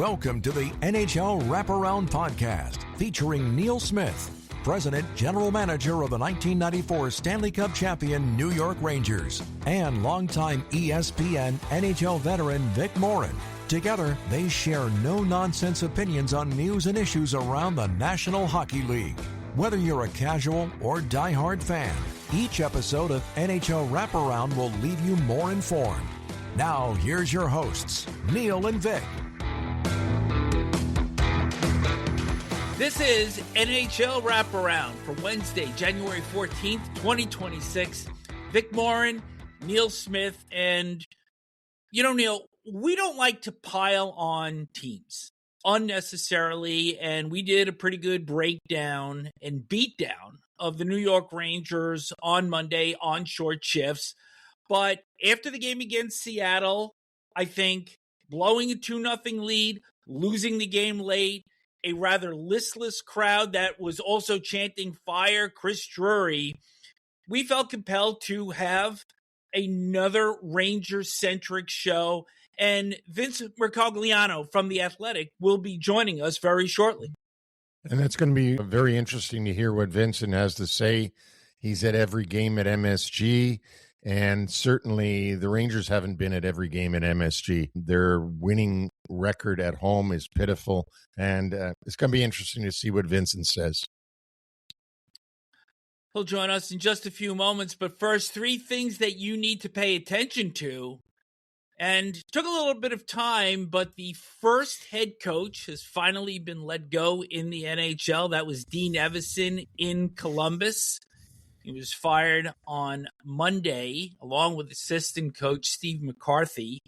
Welcome to the NHL Wraparound podcast featuring Neil Smith, President General Manager of the 1994 Stanley Cup Champion New York Rangers, and longtime ESPN NHL veteran Vic Morren. Together, they share no-nonsense opinions on news and issues around the National Hockey League. Whether you're a casual or diehard fan, each episode of NHL Wraparound will leave you more informed. Now, here's your hosts, Neil and Vic. This is NHL Wraparound for Wednesday, January 14th, 2026. Vic Morren, Neil Smith, and, Neil, we don't like to pile on teams unnecessarily, and we did a pretty good breakdown and beatdown of the New York Rangers on Monday on short shifts. But after the game against Seattle, I think blowing a 2-0 lead, losing the game late, a rather listless crowd that was also chanting "Fire Chris Drury," we felt compelled to have another Ranger-centric show, and Vincent Mercogliano from The Athletic will be joining us very shortly. And it's going to be very interesting to hear what Vincent has to say. He's at every game at MSG, and certainly the Rangers haven't been at every game at MSG. Their winning record at home is pitiful, and it's going to be interesting to see what Vincent says. He'll join us in just a few moments, but first, 3 things that you need to pay attention to. And took a little bit of time, but the first head coach has finally been let go in the NHL. That was Dean Evason in Columbus. He was fired on Monday, along with assistant coach Steve McCarthy,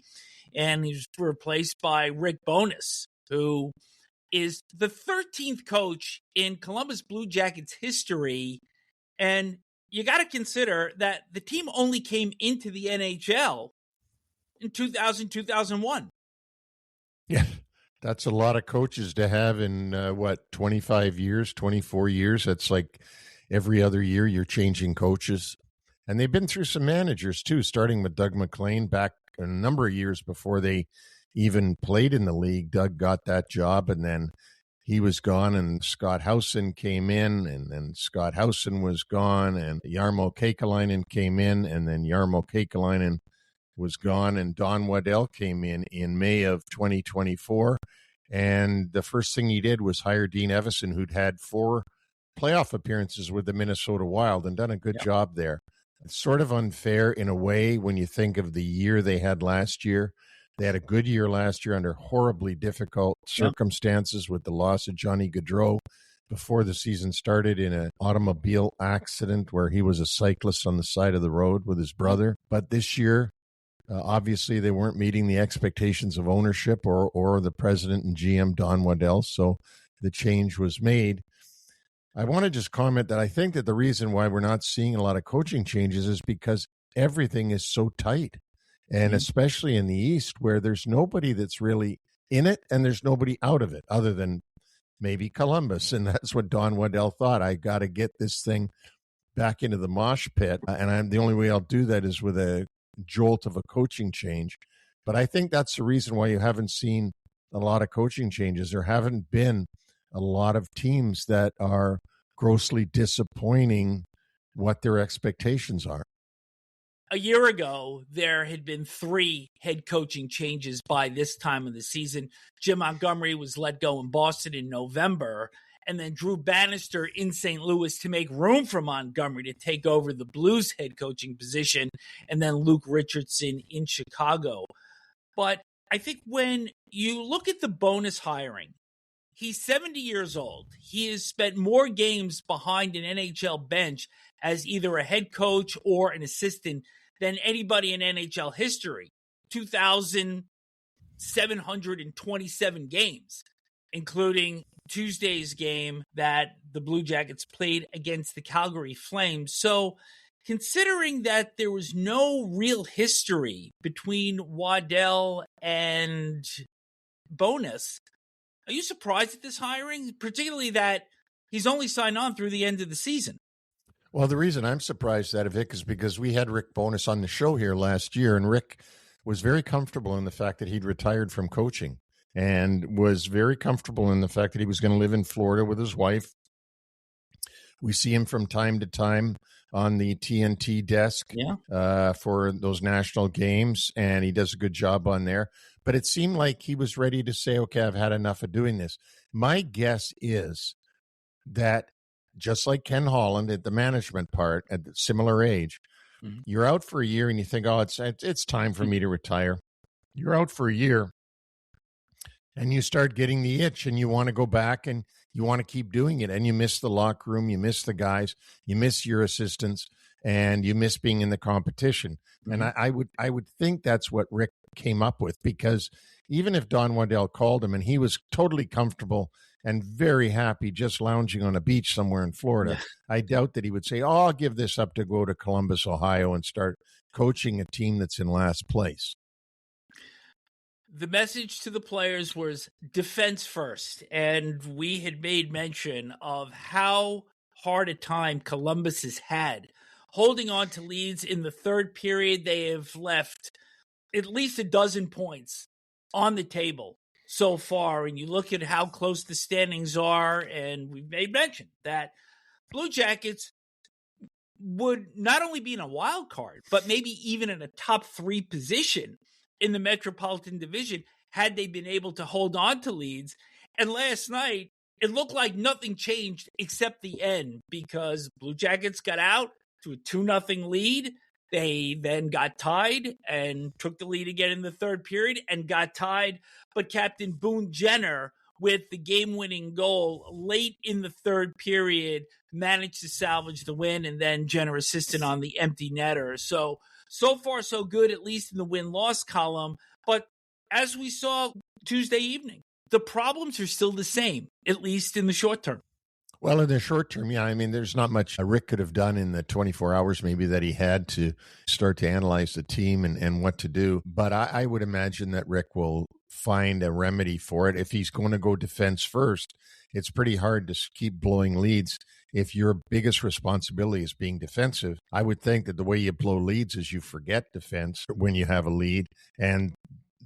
and he was replaced by Rick Bowness, who is the 13th coach in Columbus Blue Jackets history. And you got to consider that the team only came into the NHL in 2000, 2001. Yeah, that's a lot of coaches to have in, 25 years, 24 years. That's like every other year you're changing coaches. And they've been through some managers, too, starting with Doug MacLean back a number of years before they even played in the league. Doug got that job, and then he was gone, and Scott Howson came in, and then Scott Howson was gone, and Jarmo Kekalainen came in, and then Jarmo Kekalainen was gone, and Don Waddell came in May of 2024. And the first thing he did was hire Dean Evason, who'd had 4 playoff appearances with the Minnesota Wild and done a good job there. It's sort of unfair in a way when you think of the year they had last year. They had a good year last year under horribly difficult circumstances with the loss of Johnny Gaudreau before the season started in an automobile accident where he was a cyclist on the side of the road with his brother. But this year, obviously, they weren't meeting the expectations of ownership or the president and GM, Don Waddell, so the change was made. I want to just comment that I think that the reason why we're not seeing a lot of coaching changes is because everything is so tight, and especially in the East, where there's nobody that's really in it and there's nobody out of it other than maybe Columbus, and that's what Don Waddell thought. I got to get this thing back into the mosh pit, and the only way I'll do that is with a jolt of a coaching change. But I think that's the reason why you haven't seen a lot of coaching changes. There haven't been a lot of teams that are grossly disappointing what their expectations are. A year ago, there had been 3 head coaching changes by this time of the season. Jim Montgomery was let go in Boston in November, and then Drew Bannister in St. Louis to make room for Montgomery to take over the Blues head coaching position, and then Luke Richardson in Chicago. But I think when you look at the Bowness hiring, he's 70 years old. He has spent more games behind an NHL bench as either a head coach or an assistant than anybody in NHL history. 2,727 games, including Tuesday's game that the Blue Jackets played against the Calgary Flames. So considering that there was no real history between Waddell and Bowness, are you surprised at this hiring, particularly that he's only signed on through the end of the season? Well, the reason I'm surprised at it, is because we had Rick Bowness on the show here last year, and Rick was very comfortable in the fact that he'd retired from coaching. and was very comfortable in the fact that he was going to live in Florida with his wife. We see him from time to time on the TNT desk for those national games, and he does a good job on there. But it seemed like he was ready to say, okay, I've had enough of doing this. My guess is that just like Ken Holland at the management part at the similar age, you're out for a year and you think, oh, it's time for me to retire. You're out for a year and you start getting the itch and you want to go back and you want to keep doing it. And you miss the locker room, you miss the guys, you miss your assistants, and you miss being in the competition. And I would think that's what Rick came up with, because even if Don Waddell called him and he was totally comfortable and very happy just lounging on a beach somewhere in Florida, I doubt that he would say, oh, I'll give this up to go to Columbus, Ohio and start coaching a team that's in last place. The message to the players was defense first. And we had made mention of how hard a time Columbus has had holding on to leads. In the third period, they have left at least a dozen points on the table so far. And you look at how close the standings are, and we've made mention that Blue Jackets would not only be in a wild card, but maybe even in a top 3 position in the Metropolitan Division had they been able to hold on to leads. And last night, it looked like nothing changed except the end, because Blue Jackets got out to a 2-0 lead. They then got tied and took the lead again in the third period and got tied. But Captain Boone Jenner, with the game-winning goal late in the third period, managed to salvage the win, and then Jenner assisted on the empty netter. So far, so good, at least in the win-loss column. But as we saw Tuesday evening, the problems are still the same, at least in the short term. Well, in the short term, yeah. I mean, there's not much Rick could have done in the 24 hours maybe that he had to start to analyze the team and what to do. But I would imagine that Rick will find a remedy for it. If he's going to go defense first, it's pretty hard to keep blowing leads if your biggest responsibility is being defensive. I would think that the way you blow leads is you forget defense when you have a lead, and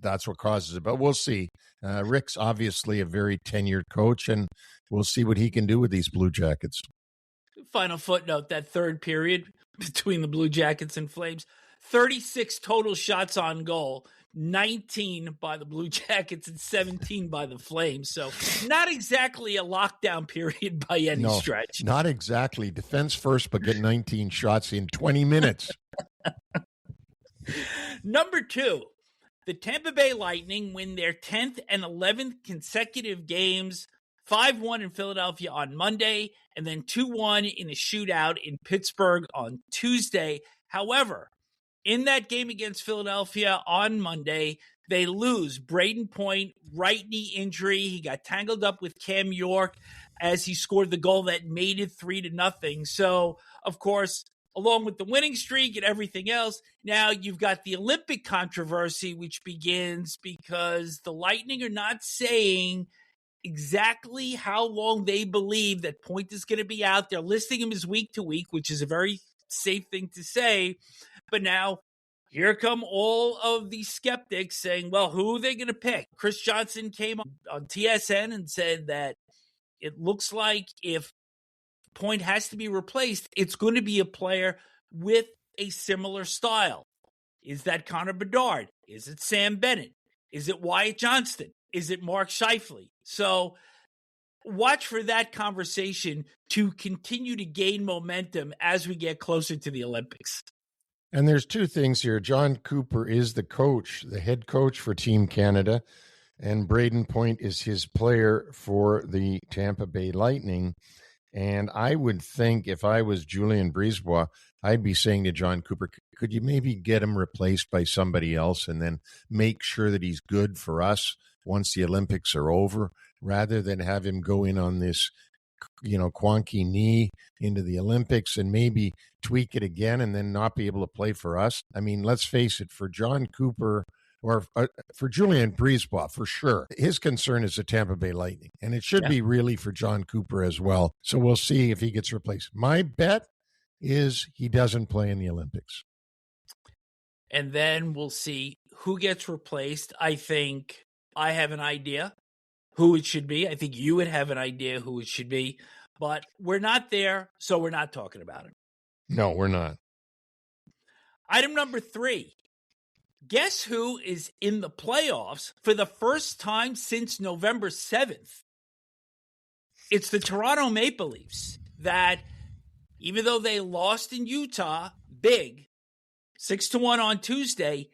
that's what causes it. But we'll see. Rick's obviously a very tenured coach, and we'll see what he can do with these Blue Jackets. Final footnote, that third period between the Blue Jackets and Flames, 36 total shots on goal, 19 by the Blue Jackets and 17 by the Flames. So not exactly a lockdown period by any stretch. Not exactly. Defense first, but get 19 shots in 20 minutes. Number 2, the Tampa Bay Lightning win their 10th and 11th consecutive games, 5-1 in Philadelphia on Monday, and then 2-1 in a shootout in Pittsburgh on Tuesday. However, in that game against Philadelphia on Monday, they lose Braden Point, right knee injury. He got tangled up with Cam York as he scored the goal that made it 3-0. So, of course, along with the winning streak and everything else, now you've got the Olympic controversy, which begins because the Lightning are not saying exactly how long they believe that Point is going to be out. They're listing him as week to week, which is a very safe thing to say. But now here come all of these skeptics saying, well, who are they going to pick? Chris Johnson came on TSN and said that it looks like if Point has to be replaced, it's going to be a player with a similar style. Is that Connor Bedard? Is it Sam Bennett? Is it Wyatt Johnston? Is it Mark Scheifele? So watch for that conversation to continue to gain momentum as we get closer to the Olympics. And there's two things here. Jon Cooper is the coach, the head coach for Team Canada, and Braden Point is his player for the Tampa Bay Lightning. And I would think if I was Julien Brisebois, I'd be saying to Jon Cooper, could you maybe get him replaced by somebody else and then make sure that he's good for us once the Olympics are over, rather than have him go in on this, quonky knee into the Olympics and maybe tweak it again and then not be able to play for us. I mean, let's face it, for Jon Cooper or for Julien Brisebois, for sure, his concern is the Tampa Bay Lightning, and it should be really for Jon Cooper as well. So we'll see if he gets replaced. My bet is he doesn't play in the Olympics. And then we'll see who gets replaced. I think I have an idea who it should be. I think you would have an idea who it should be. But we're not there, so we're not talking about it. No, we're not. Item number 3. Guess who is in the playoffs for the first time since November 7th? It's the Toronto Maple Leafs that, even though they lost in Utah big, 6-1 on Tuesday,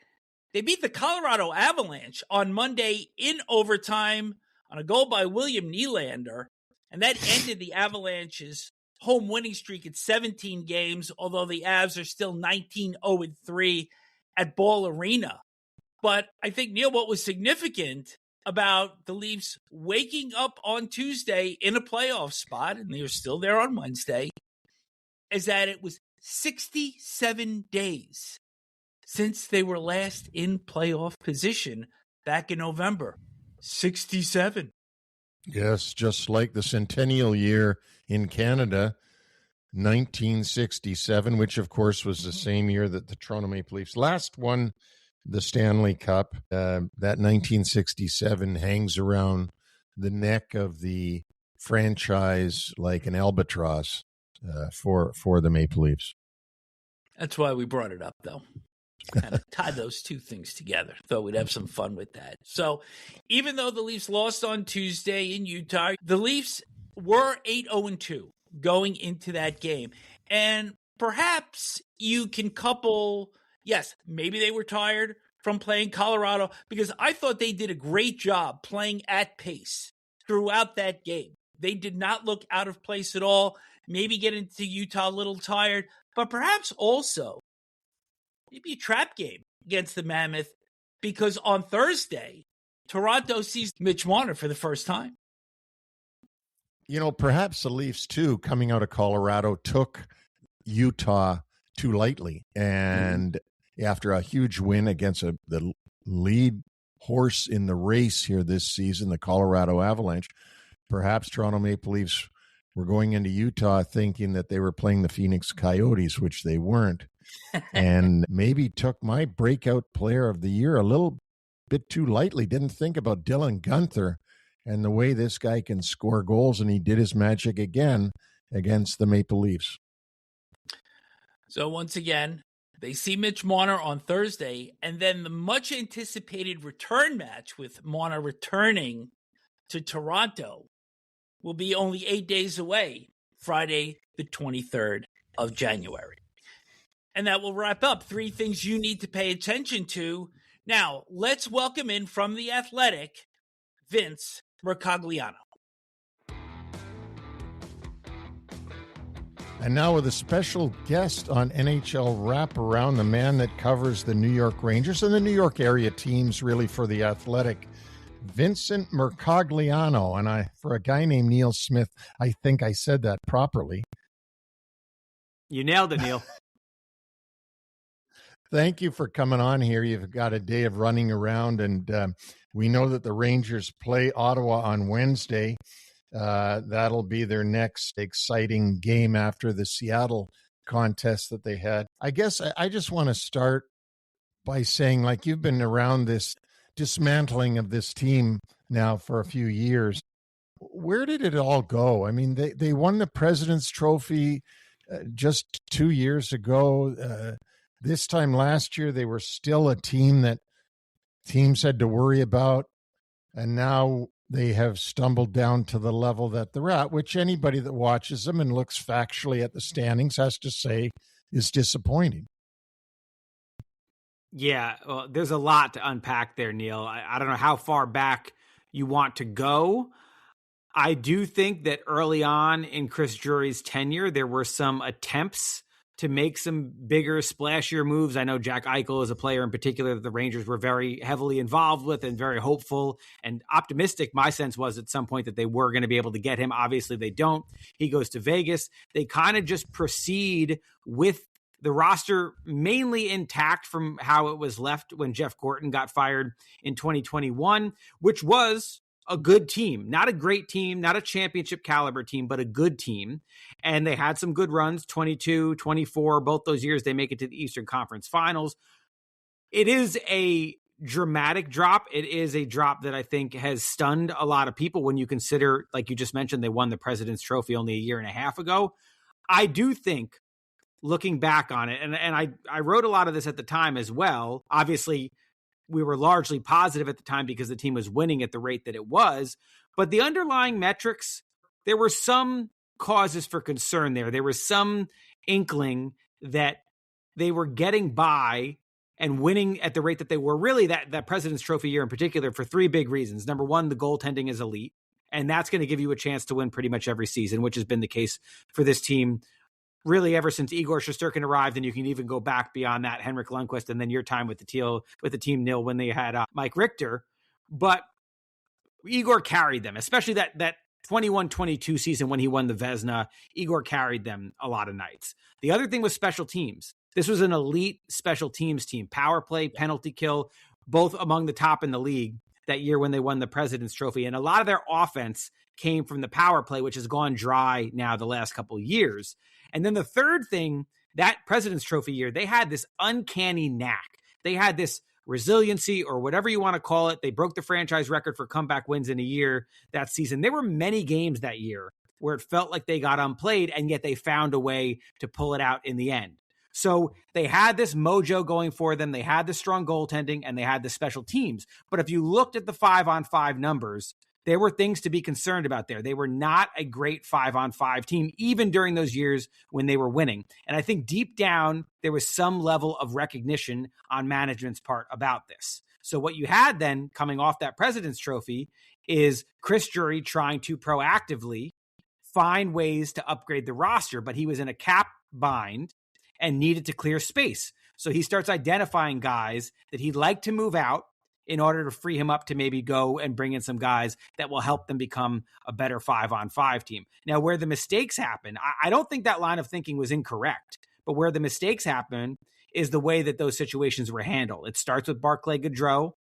they beat the Colorado Avalanche on Monday in overtime on a goal by William Nylander, and that ended the Avalanche's home winning streak at 17 games, although the Avs are still 19-0-3 at Ball Arena. But I think, Neil, what was significant about the Leafs waking up on Tuesday in a playoff spot, and they were still there on Wednesday, is that it was 67 days since they were last in playoff position back in November. 67. Yes, just like the centennial year in Canada, 1967, which of course was the same year that the Toronto Maple Leafs last won the Stanley Cup. That 1967 hangs around the neck of the franchise like an albatross for the Maple Leafs. That's why we brought it up, though. Kind of tie those two things together. Thought we'd have some fun with that. So even though the Leafs lost on Tuesday in Utah, the Leafs were 8-0-2 going into that game. And perhaps you can couple, yes, maybe they were tired from playing Colorado, because I thought they did a great job playing at pace throughout that game. They did not look out of place at all. Maybe get into Utah a little tired, but perhaps also maybe a trap game against the Mammoth, because on Thursday, Toronto sees Mitch Marner for the first time. You know, perhaps the Leafs, too, coming out of Colorado, took Utah too lightly. And after a huge win against the lead horse in the race here this season, the Colorado Avalanche, perhaps Toronto Maple Leafs were going into Utah thinking that they were playing the Phoenix Coyotes, which they weren't. And maybe took my breakout player of the year a little bit too lightly. Didn't think about Dylan Guenther and the way this guy can score goals, and he did his magic again against the Maple Leafs. So once again, they see Mitch Marner on Thursday, and then the much-anticipated return match with Marner returning to Toronto will be only 8 days away, Friday the 23rd of January. And that will wrap up 3 things you need to pay attention to. Now, let's welcome in from The Athletic, Vince Mercogliano. And now with a special guest on NHL Wraparound, the man that covers the New York Rangers and the New York area teams really for The Athletic, Vincent Mercogliano. And for a guy named Neil Smith, I think I said that properly. You nailed it, Neil. Thank you for coming on here. You've got a day of running around, and we know that the Rangers play Ottawa on Wednesday. That'll be their next exciting game after the Seattle contest that they had. I guess I just want to start by saying, like, you've been around this dismantling of this team now for a few years. Where did it all go? I mean, they won the President's Trophy just 2 years ago. This time last year, they were still a team that teams had to worry about. And now they have stumbled down to the level that they're at, which anybody that watches them and looks factually at the standings has to say is disappointing. Yeah, well, there's a lot to unpack there, Neil. I don't know how far back you want to go. I do think that early on in Chris Drury's tenure, there were some attempts to make some bigger, splashier moves. I know Jack Eichel is a player in particular that the Rangers were very heavily involved with and very hopeful and optimistic. My sense was at some point that they were going to be able to get him. Obviously, they don't. He goes to Vegas. They kind of just proceed with the roster mainly intact from how it was left when Jeff Gorton got fired in 2021, which was a good team, not a great team, not a championship caliber team, but a good team. And they had some good runs, 22, 24, both those years they make it to the Eastern Conference Finals. It is a dramatic drop. It is a drop that I think has stunned a lot of people when you consider, like you just mentioned, they won the President's Trophy only a year and a half ago. I do think, looking back on it, and I wrote a lot of this at the time as well. Obviously, we were largely positive at the time because the team was winning at the rate that it was. But the underlying metrics, there were some causes for concern there. There was some inkling that they were getting by and winning at the rate that they were, really that President's Trophy year in particular, for three big reasons. Number one, the goaltending is elite, and that's going to give you a chance to win pretty much every season, which has been the case for this team really ever since Igor Shesterkin arrived. And you can even go back beyond that, Henrik Lundqvist, and then your time with the team, Neil, when they had Mike Richter. But Igor carried them, especially that 21-22 season when he won the Vezina. Igor carried them a lot of nights. The other thing was special teams. This was an elite special teams team. Power play, penalty kill, both among the top in the league that year when they won the President's Trophy. And a lot of their offense came from the power play, which has gone dry now the last couple of years. And then the third thing, that President's Trophy year, they had this uncanny knack. They had this resiliency, or whatever you want to call it. They broke the franchise record for comeback wins in a year that season. There were many games that year where it felt like they got unplayed, and yet they found a way to pull it out in the end. So they had this mojo going for them. They had the strong goaltending, and they had the special teams. But if you looked at the 5-on-5 numbers, there were things to be concerned about there. They were not a great 5-on-5 team, even during those years when they were winning. And I think deep down, there was some level of recognition on management's part about this. So what you had then coming off that President's Trophy is Chris Drury trying to proactively find ways to upgrade the roster, but he was in a cap bind and needed to clear space. So he starts identifying guys that he'd like to move out in order to free him up to maybe go and bring in some guys that will help them become a better 5-on-5 team. Now, where the mistakes happen, I don't think that line of thinking was incorrect, but where the mistakes happen is the way that those situations were handled. It starts with Barclay Goodrow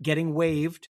getting waived.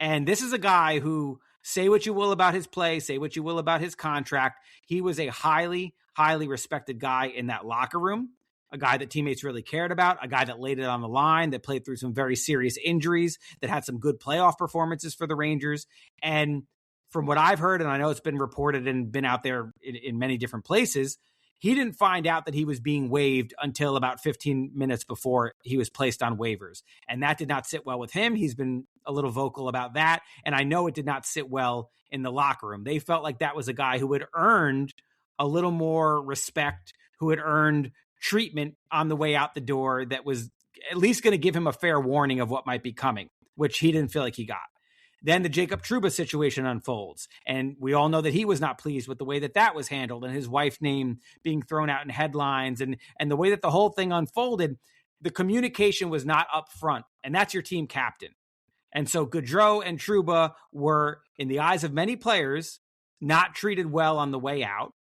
And this is a guy who, say what you will about his play, say what you will about his contract, he was a highly, highly respected guy in that locker room, a guy that teammates really cared about, a guy that laid it on the line, that played through some very serious injuries, that had some good playoff performances for the Rangers. And from what I've heard, and I know it's been reported and been out there in many different places, he didn't find out that he was being waived until about 15 minutes before he was placed on waivers. And that did not sit well with him. He's been a little vocal about that. And I know it did not sit well in the locker room. They felt like that was a guy who had earned a little more respect, who had earned treatment on the way out the door that was at least going to give him a fair warning of what might be coming, which he didn't feel like he got. Then the Jacob Trouba situation unfolds, and we all know that he was not pleased with the way that that was handled and his wife's name being thrown out in headlines and the way that the whole thing unfolded. The communication was not up front, and that's your team captain. And so Goodrow and Trouba were, in the eyes of many players, not treated well on the way out.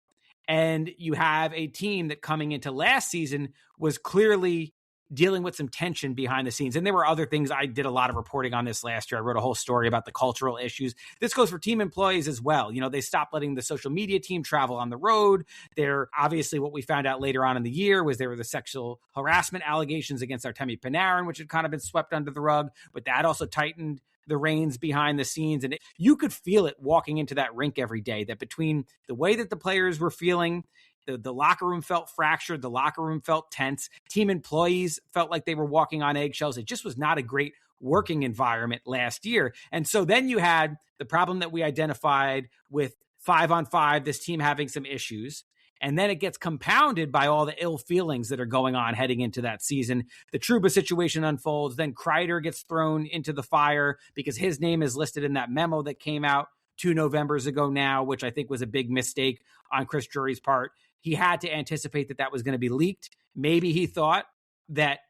And you have a team that coming into last season was clearly dealing with some tension behind the scenes. And there were other things. I did a lot of reporting on this last year. I wrote a whole story about the cultural issues. This goes for team employees as well. You know, they stopped letting the social media team travel on the road. There, obviously, what we found out later on in the year was there were the sexual harassment allegations against Artemi Panarin, which had kind of been swept under the rug, but that also tightened the reins behind the scenes. And you could feel it walking into that rink every day, that between the way that the players were feeling, the locker room felt fractured, the locker room felt tense, team employees felt like they were walking on eggshells. It just was not a great working environment last year. And so then you had the problem that we identified with 5-on-5, this team having some issues. And then it gets compounded by all the ill feelings that are going on heading into that season. The Trouba situation unfolds. Then Kreider gets thrown into the fire because his name is listed in that memo that came out 2 Novembers ago now, which I think was a big mistake on Chris Drury's part. He had to anticipate that that was going to be leaked. Maybe he thought that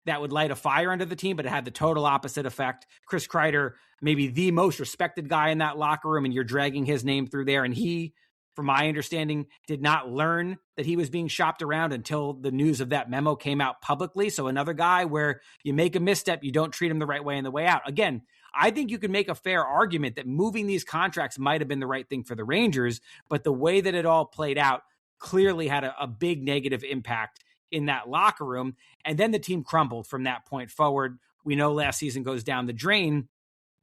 that would light a fire under the team, but it had the total opposite effect. Chris Kreider, maybe the most respected guy in that locker room, and you're dragging his name through there. And he, from my understanding, did not learn that he was being shopped around until the news of that memo came out publicly. So another guy where you make a misstep, you don't treat him the right way on the way out. Again, I think you can make a fair argument that moving these contracts might have been the right thing for the Rangers, but the way that it all played out clearly had a big negative impact in that locker room. And then the team crumbled from that point forward we know last season goes down the drain.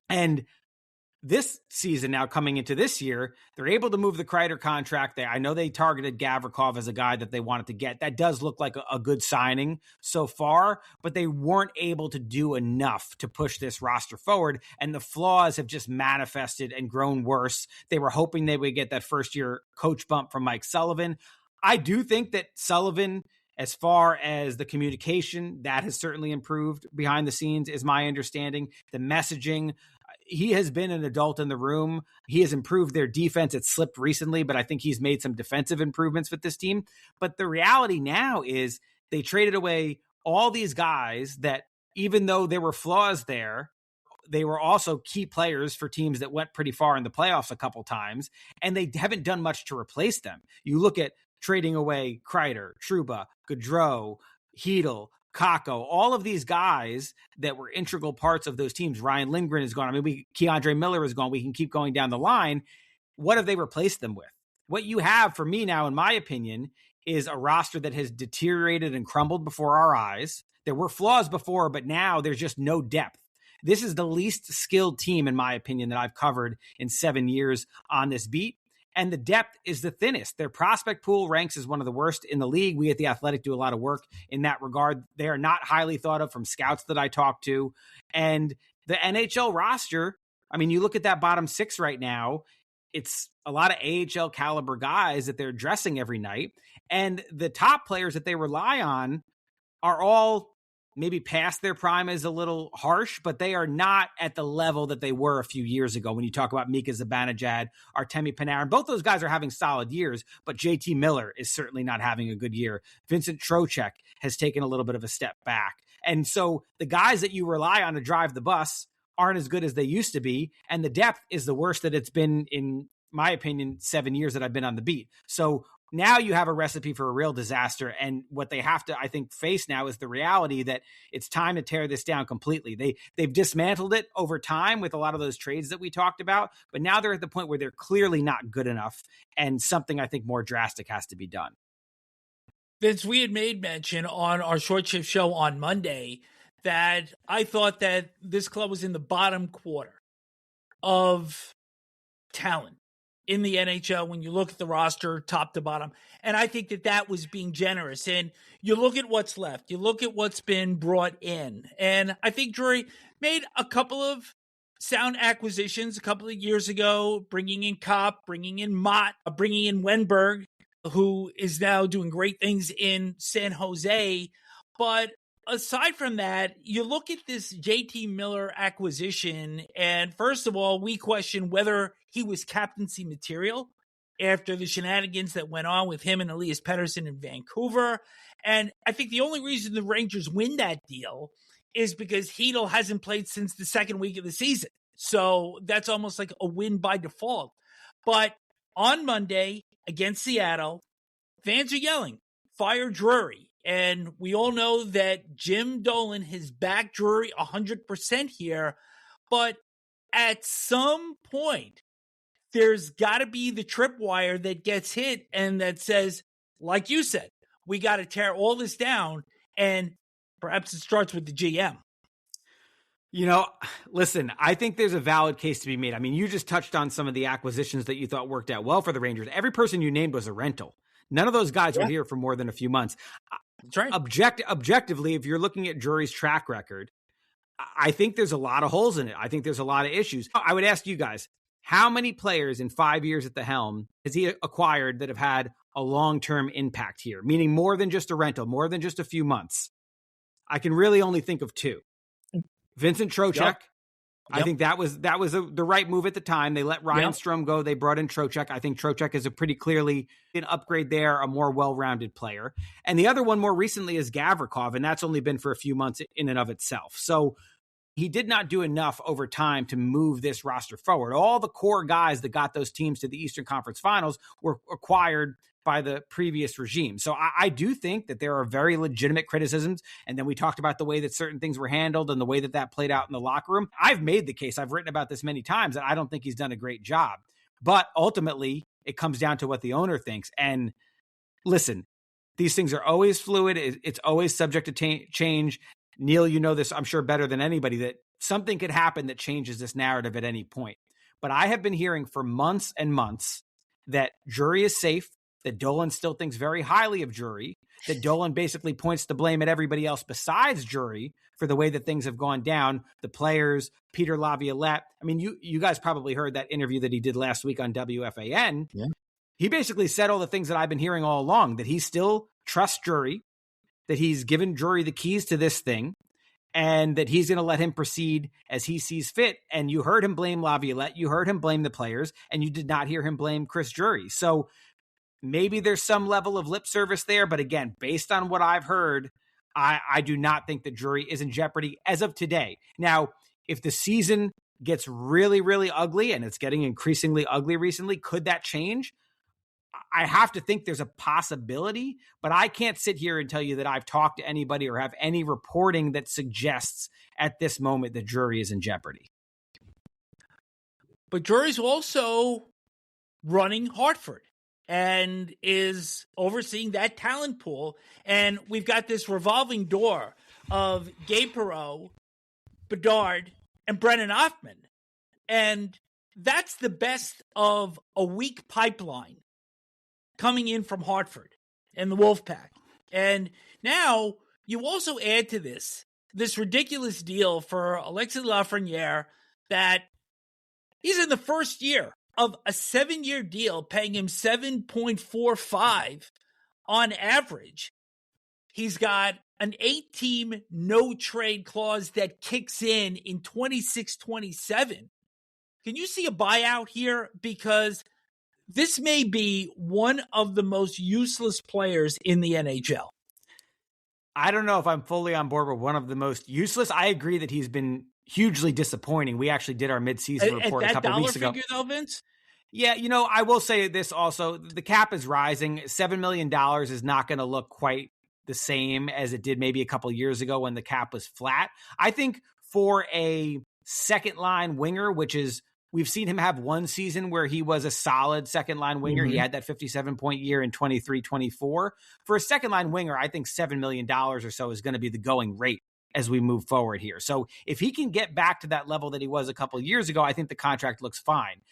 And this season now coming into this year, they're able to move the Kreider contract. I know they targeted Gavrikov as a guy that they wanted to get. That does look like a good signing so far, but they weren't able to do enough to push this roster forward. And the flaws have just manifested and grown worse. They were hoping they would get that first year coach bump from Mike Sullivan. I do think that Sullivan, as far as the communication, that has certainly improved behind the scenes, is my understanding. The messaging, he has been an adult in the room. He has improved their defense. It slipped recently, but I think he's made some defensive improvements with this team. But the reality now is they traded away all these guys that, even though there were flaws there, they were also key players for teams that went pretty far in the playoffs a couple times, and they haven't done much to replace them. You look at trading away Kreider, Trouba, Gaudreau, Hedl, Kakko, all of these guys that were integral parts of those teams. Ryan Lindgren is gone. I mean, Keandre Miller is gone. We can keep going down the line. What have they replaced them with? What you have for me now, in my opinion, is a roster that has deteriorated and crumbled before our eyes. There were flaws before, but now there's just no depth. This is the least skilled team, in my opinion, that I've covered in 7 years on this beat. And the depth is the thinnest. Their prospect pool ranks as one of the worst in the league. We at The Athletic do a lot of work in that regard. They are not highly thought of from scouts that I talk to. And the NHL roster, I mean, you look at that bottom six right now, it's a lot of AHL caliber guys that they're dressing every night. And the top players that they rely on are all maybe past their prime is a little harsh, but they are not at the level that they were a few years ago. When you talk about Mika Zibanejad, Artemi Panarin, both those guys are having solid years, but JT Miller is certainly not having a good year. Vincent Trocheck has taken a little bit of a step back. And so the guys that you rely on to drive the bus aren't as good as they used to be. And the depth is the worst that it's been, in my opinion, 7 years that I've been on the beat. So now you have a recipe for a real disaster. And what they have to, I think, face now is the reality that it's time to tear this down completely. They've dismantled it over time with a lot of those trades that we talked about, but now they're at the point where they're clearly not good enough, and something I think more drastic has to be done. Vince, we had made mention on our short shift show on Monday that I thought that this club was in the bottom quarter of talent in the NHL when you look at the roster top to bottom. And I think that that was being generous. And you look at what's left, you look at what's been brought in. And I think Drury made a couple of sound acquisitions a couple of years ago, bringing in Kopp, bringing in Mott, bringing in Wenberg, who is now doing great things in San Jose. But aside from that, you look at this JT Miller acquisition, and first of all, we question whether he was captaincy material after the shenanigans that went on with him and Elias Pettersson in Vancouver. And I think the only reason the Rangers win that deal is because Hedl hasn't played since the second week of the season. So that's almost like a win by default. But on Monday against Seattle, fans are yelling, fire Drury. And we all know that Jim Dolan has backed Drury 100% here. But at some point, there's got to be the tripwire that gets hit and that says, like you said, we got to tear all this down. And perhaps it starts with the GM. You know, listen, I think there's a valid case to be made. I mean, you just touched on some of the acquisitions that you thought worked out well for the Rangers. Every person you named was a rental. None of those guys were here for more than a few months. That's right. Objectively, if you're looking at Drury's track record, I think there's a lot of holes in it. I think there's a lot of issues. I would ask you guys, how many players in 5 years at the helm has he acquired that have had a long-term impact here? Meaning more than just a rental, more than just a few months. I can really only think of two. Vincent Trocheck. Yep. I think that was the right move at the time. They let Ryan Strome go. They brought in Trocheck. I think Trocheck is a pretty clearly an upgrade there, a more well-rounded player. And the other one more recently is Gavrikov, and that's only been for a few months in and of itself. So he did not do enough over time to move this roster forward. All the core guys that got those teams to the Eastern Conference Finals were acquired by the previous regime. So I do think that there are very legitimate criticisms. And then we talked about the way that certain things were handled and the way that that played out in the locker room. I've made the case, I've written about this many times, that I don't think he's done a great job. But ultimately, it comes down to what the owner thinks. And listen, these things are always fluid. It's always subject to change. Neil, you know this, I'm sure, better than anybody, that something could happen that changes this narrative at any point. But I have been hearing for months and months that Drury is safe, that Dolan still thinks very highly of Drury, that Dolan basically points the blame at everybody else besides Drury for the way that things have gone down, the players, Peter Laviolette. I mean, you guys probably heard that interview that he did last week on WFAN. Yeah. He basically said all the things that I've been hearing all along, that he still trusts Drury, that he's given Drury the keys to this thing, and that he's going to let him proceed as he sees fit. And you heard him blame Laviolette, you heard him blame the players, and you did not hear him blame Chris Drury. So maybe there's some level of lip service there, but again, based on what I've heard, I do not think that Drury is in jeopardy as of today. Now, if the season gets really, really ugly, and it's getting increasingly ugly recently, could that change? I have to think there's a possibility, but I can't sit here and tell you that I've talked to anybody or have any reporting that suggests at this moment that Drury is in jeopardy. But Drury's also running Hartford and is overseeing that talent pool. And we've got this revolving door of Gabe Perreault, Bedard, and Brennan Othmann. And that's the best of a weak pipeline coming in from Hartford and the Wolfpack. And now you also add to this ridiculous deal for Alexis Lafreniere that he's in the first year of a 7-year deal, paying him $7.45 on average. He's got an 8-team no-trade clause that kicks in 26-27. Can you see a buyout here? Because this may be one of the most useless players in the NHL. I don't know if I'm fully on board with one of the most useless. I agree that he's been hugely disappointing. We actually did our midseason report a couple weeks ago. At that dollar figure, though, Vince? Yeah, you know, I will say this also. The cap is rising. $7 million is not going to look quite the same as it did maybe a couple years ago when the cap was flat. I think for a second-line winger, which is, we've seen him have one season where he was a solid second-line winger. Mm-hmm. He had that 57-point year in 23-24. For a second-line winger, I think $7 million or so is going to be the going rate as we move forward here. So if he can get back to that level that he was a couple years ago, I think the contract looks fine.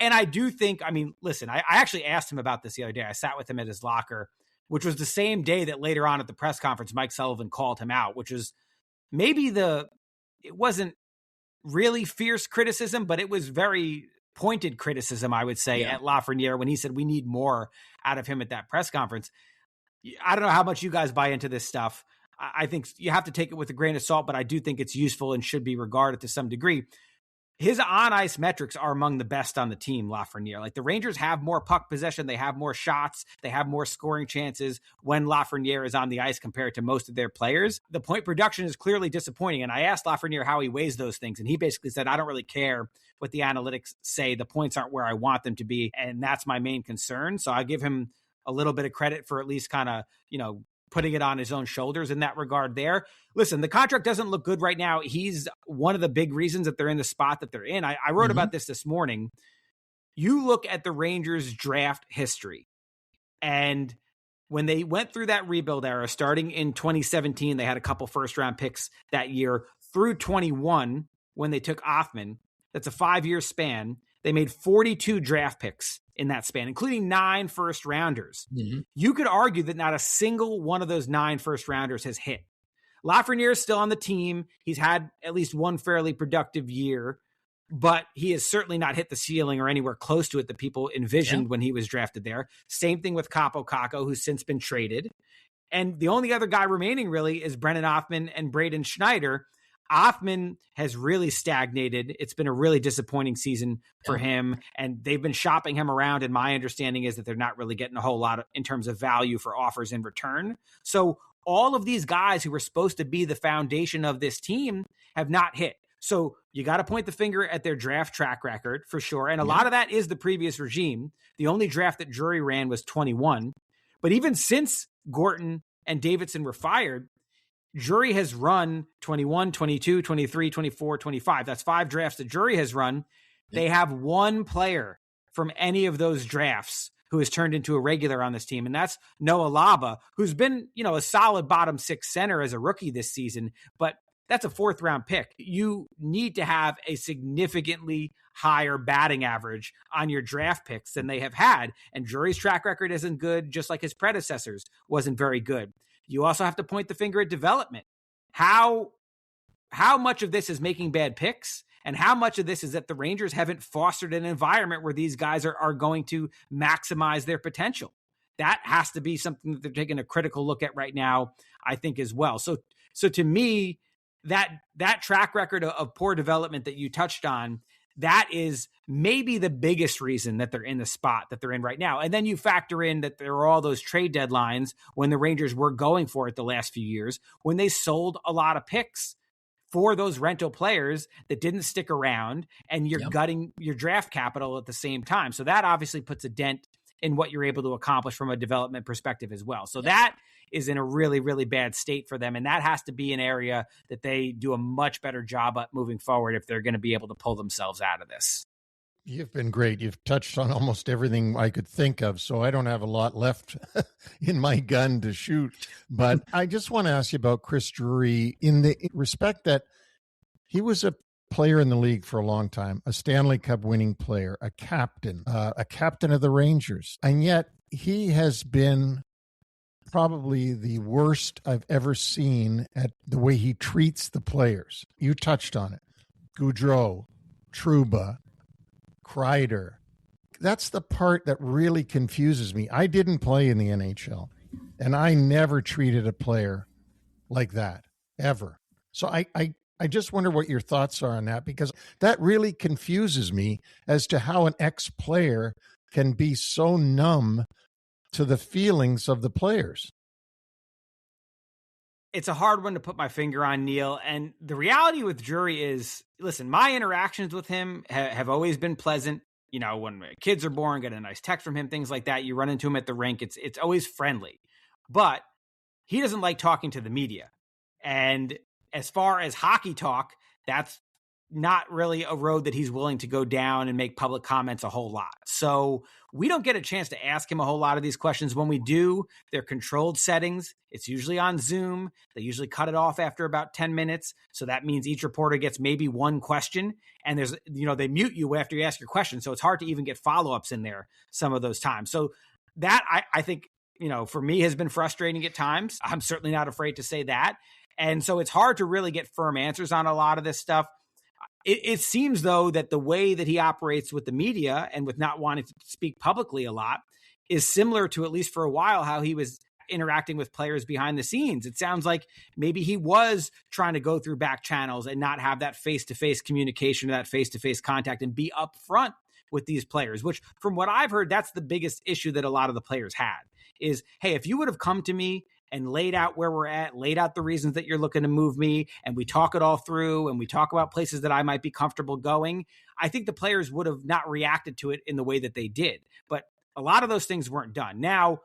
And I do think, I mean, listen, I actually asked him about this the other day. I sat with him at his locker, which was the same day that later on at the press conference, Mike Sullivan called him out, which was maybe it wasn't really fierce criticism, but it was very pointed criticism, I would say, at Lafreniere when he said we need more out of him at that press conference. I don't know how much you guys buy into this stuff. I think you have to take it with a grain of salt, but I do think it's useful and should be regarded to some degree. His on-ice metrics are among the best on the team, Lafreniere. Like, the Rangers have more puck possession, they have more shots, they have more scoring chances when Lafreniere is on the ice compared to most of their players. The point production is clearly disappointing, and I asked Lafreniere how he weighs those things, and he basically said, I don't really care what the analytics say. The points aren't where I want them to be, and that's my main concern. So I give him a little bit of credit for at least kind of, you know, putting it on his own shoulders in that regard there. Listen, the contract doesn't look good right now. He's one of the big reasons that they're in the spot that they're in. I wrote about this morning. You look at the Rangers draft history, and when they went through that rebuild era, starting in 2017, they had a couple first-round picks that year, through 21 when they took Othmann. That's a 5-year span. They made 42 draft picks in that span, including 9 first-rounders. Mm-hmm. You could argue that not a single one of those 9 first-rounders has hit. Lafreniere is still on the team. He's had at least one fairly productive year, but he has certainly not hit the ceiling or anywhere close to it that people envisioned when he was drafted there. Same thing with Capo Caco, who's since been traded. And the only other guy remaining really is Brennan Othmann and Braden Schneider. Othmann has really stagnated. It's been a really disappointing season for him, and they've been shopping him around, and my understanding is that they're not really getting a whole lot in terms of value for offers in return. So all of these guys who were supposed to be the foundation of this team have not hit. So you got to point the finger at their draft track record for sure, and a lot of that is the previous regime. The only draft that Drury ran was 21, but even since Gorton and Davidson were fired, Drury has run 21, 22, 23, 24, 25. That's 5 drafts that Drury has run. They have one player from any of those drafts who has turned into a regular on this team, and that's Noah Laba, who's been, a solid bottom six center as a rookie this season, but that's a 4th round pick. You need to have a significantly higher batting average on your draft picks than they have had. And Drury's track record isn't good, just like his predecessors wasn't very good. You also have to point the finger at development. How much of this is making bad picks, and how much of this is that the Rangers haven't fostered an environment where these guys are going to maximize their potential? That has to be something that they're taking a critical look at right now, I think, as well. So to me, that track record of poor development that you touched on, that is maybe the biggest reason that they're in the spot that they're in right now. And then you factor in that there are all those trade deadlines when the Rangers were going for it the last few years, when they sold a lot of picks for those rental players that didn't stick around, and you're gutting your draft capital at the same time. So that obviously puts a dent in what you're able to accomplish from a development perspective as well. So that is in a really, really bad state for them. And that has to be an area that they do a much better job at moving forward if they're going to be able to pull themselves out of this. You've been great. You've touched on almost everything I could think of, so I don't have a lot left in my gun to shoot. But I just want to ask you about Chris Drury in the respect that he was a player in the league for a long time, a Stanley Cup winning player, a captain of the Rangers. And yet he has been probably the worst I've ever seen at the way he treats the players. You touched on it. Gaudreau, Trouba, Kreider. That's the part that really confuses me. I didn't play in the NHL, and I never treated a player like that, ever. So I just wonder what your thoughts are on that, because that really confuses me as to how an ex-player can be so numb to the feelings of the players. It's a hard one to put my finger on, Neil. And the reality with Drury is, listen, my interactions with him have always been pleasant. When kids are born, get a nice text from him, things like that. You run into him at the rink. It's always friendly. But he doesn't like talking to the media. And as far as hockey talk, that's not really a road that he's willing to go down and make public comments a whole lot. So we don't get a chance to ask him a whole lot of these questions. When we do, they're controlled settings. It's usually on Zoom. They usually cut it off after about 10 minutes. So that means each reporter gets maybe one question, and there's, they mute you after you ask your question. So it's hard to even get follow-ups in there some of those times. So that I think, for me has been frustrating at times. I'm certainly not afraid to say that. And so it's hard to really get firm answers on a lot of this stuff. It seems, though, that the way that he operates with the media and with not wanting to speak publicly a lot is similar to, at least for a while, how he was interacting with players behind the scenes. It sounds like maybe he was trying to go through back channels and not have that face-to-face communication, that face-to-face contact, and be upfront with these players, which from what I've heard, that's the biggest issue that a lot of the players had is, hey, if you would have come to me and laid out where we're at, laid out the reasons that you're looking to move me, and we talk it all through, and we talk about places that I might be comfortable going, I think the players would have not reacted to it in the way that they did. But a lot of those things weren't done. Now,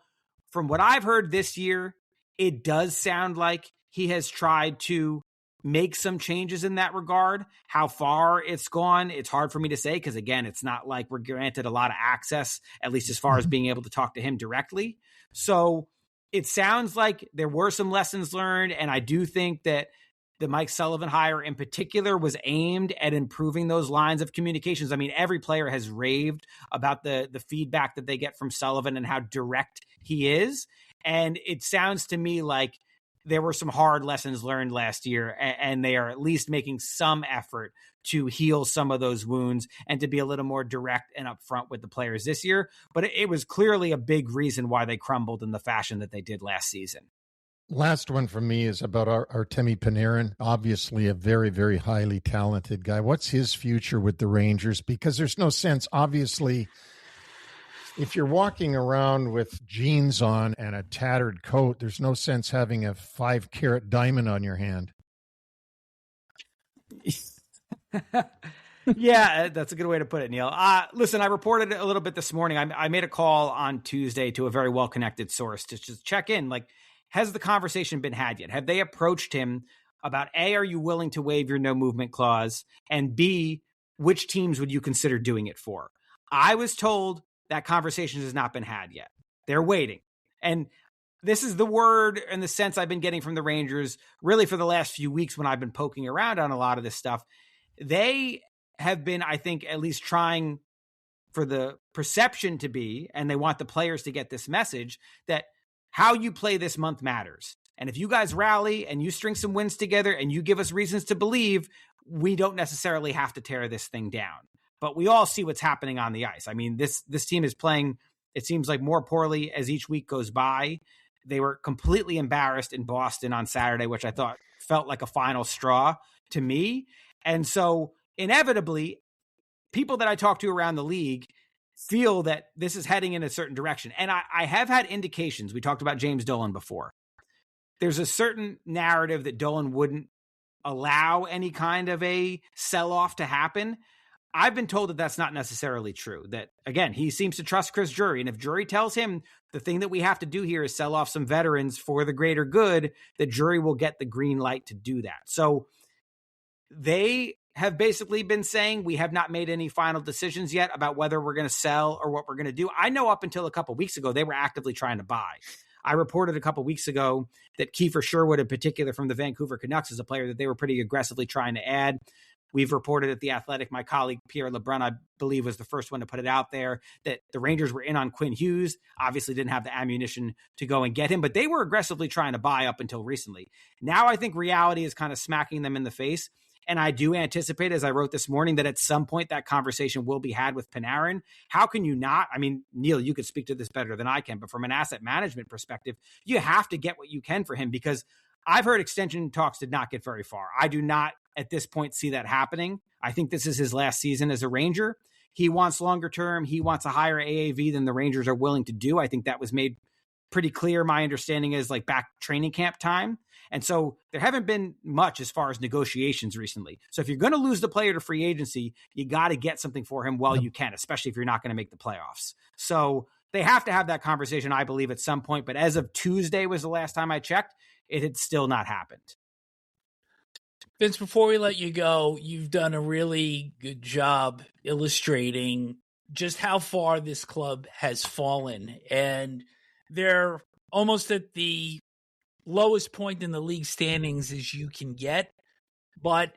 from what I've heard this year, it does sound like he has tried to make some changes in that regard. How far it's gone, it's hard for me to say, because again, it's not like we're granted a lot of access, at least as far as being able to talk to him directly. So it sounds like there were some lessons learned, and I do think that the Mike Sullivan hire in particular was aimed at improving those lines of communications. I mean, every player has raved about the feedback that they get from Sullivan and how direct he is. And it sounds to me like there were some hard lessons learned last year, and they are at least making some effort to heal some of those wounds and to be a little more direct and upfront with the players this year. But it was clearly a big reason why they crumbled in the fashion that they did last season. Last one from me is about Artemi Panarin, obviously a very, very highly talented guy. What's his future with the Rangers? Because there's no sense, obviously, if you're walking around with jeans on and a tattered coat, there's no sense having a 5-carat diamond on your hand. Yeah, that's a good way to put it, Neil. Listen, I reported a little bit this morning. I made a call on Tuesday to a very well-connected source to just check in. Like, has the conversation been had yet? Have they approached him about, A, are you willing to waive your no movement clause? And B, which teams would you consider doing it for? I was told that conversation has not been had yet. They're waiting. And this is the word and the sense I've been getting from the Rangers really for the last few weeks when I've been poking around on a lot of this stuff. They have been, I think, at least trying for the perception to be, and they want the players to get this message, that how you play this month matters. And if you guys rally and you string some wins together and you give us reasons to believe, we don't necessarily have to tear this thing down. But we all see what's happening on the ice. I mean, this team is playing, it seems like, more poorly as each week goes by. They were completely embarrassed in Boston on Saturday, which I thought felt like a final straw to me. And so inevitably, people that I talk to around the league feel that this is heading in a certain direction. And I have had indications. We talked about James Dolan before. There's a certain narrative that Dolan wouldn't allow any kind of a sell-off to happen. I've been told that that's not necessarily true. That, again, he seems to trust Chris Drury. And if Drury tells him the thing that we have to do here is sell off some veterans for the greater good, that Drury will get the green light to do that. So they have basically been saying, we have not made any final decisions yet about whether we're going to sell or what we're going to do. I know up until a couple of weeks ago, they were actively trying to buy. I reported a couple of weeks ago that Kiefer Sherwood, in particular from the Vancouver Canucks, is a player that they were pretty aggressively trying to add. We've reported at The Athletic, my colleague Pierre Lebrun, I believe, was the first one to put it out there, that the Rangers were in on Quinn Hughes, obviously didn't have the ammunition to go and get him, but they were aggressively trying to buy up until recently. Now I think reality is kind of smacking them in the face. And I do anticipate, as I wrote this morning, that at some point that conversation will be had with Panarin. How can you not? I mean, Neil, you could speak to this better than I can, but from an asset management perspective, you have to get what you can for him, because I've heard extension talks did not get very far. I do not at this point see that happening. I think this is his last season as a Ranger. He wants longer term. He wants a higher AAV than the Rangers are willing to do. I think that was made pretty clear. My understanding is like back training camp time. And so there haven't been much as far as negotiations recently. So if you're going to lose the player to free agency, you got to get something for him while you can, especially if you're not going to make the playoffs. So they have to have that conversation, I believe, at some point. But as of Tuesday was the last time I checked, it had still not happened. Vince, before we let you go, you've done a really good job illustrating just how far this club has fallen. And they're almost at the lowest point in the league standings as you can get. But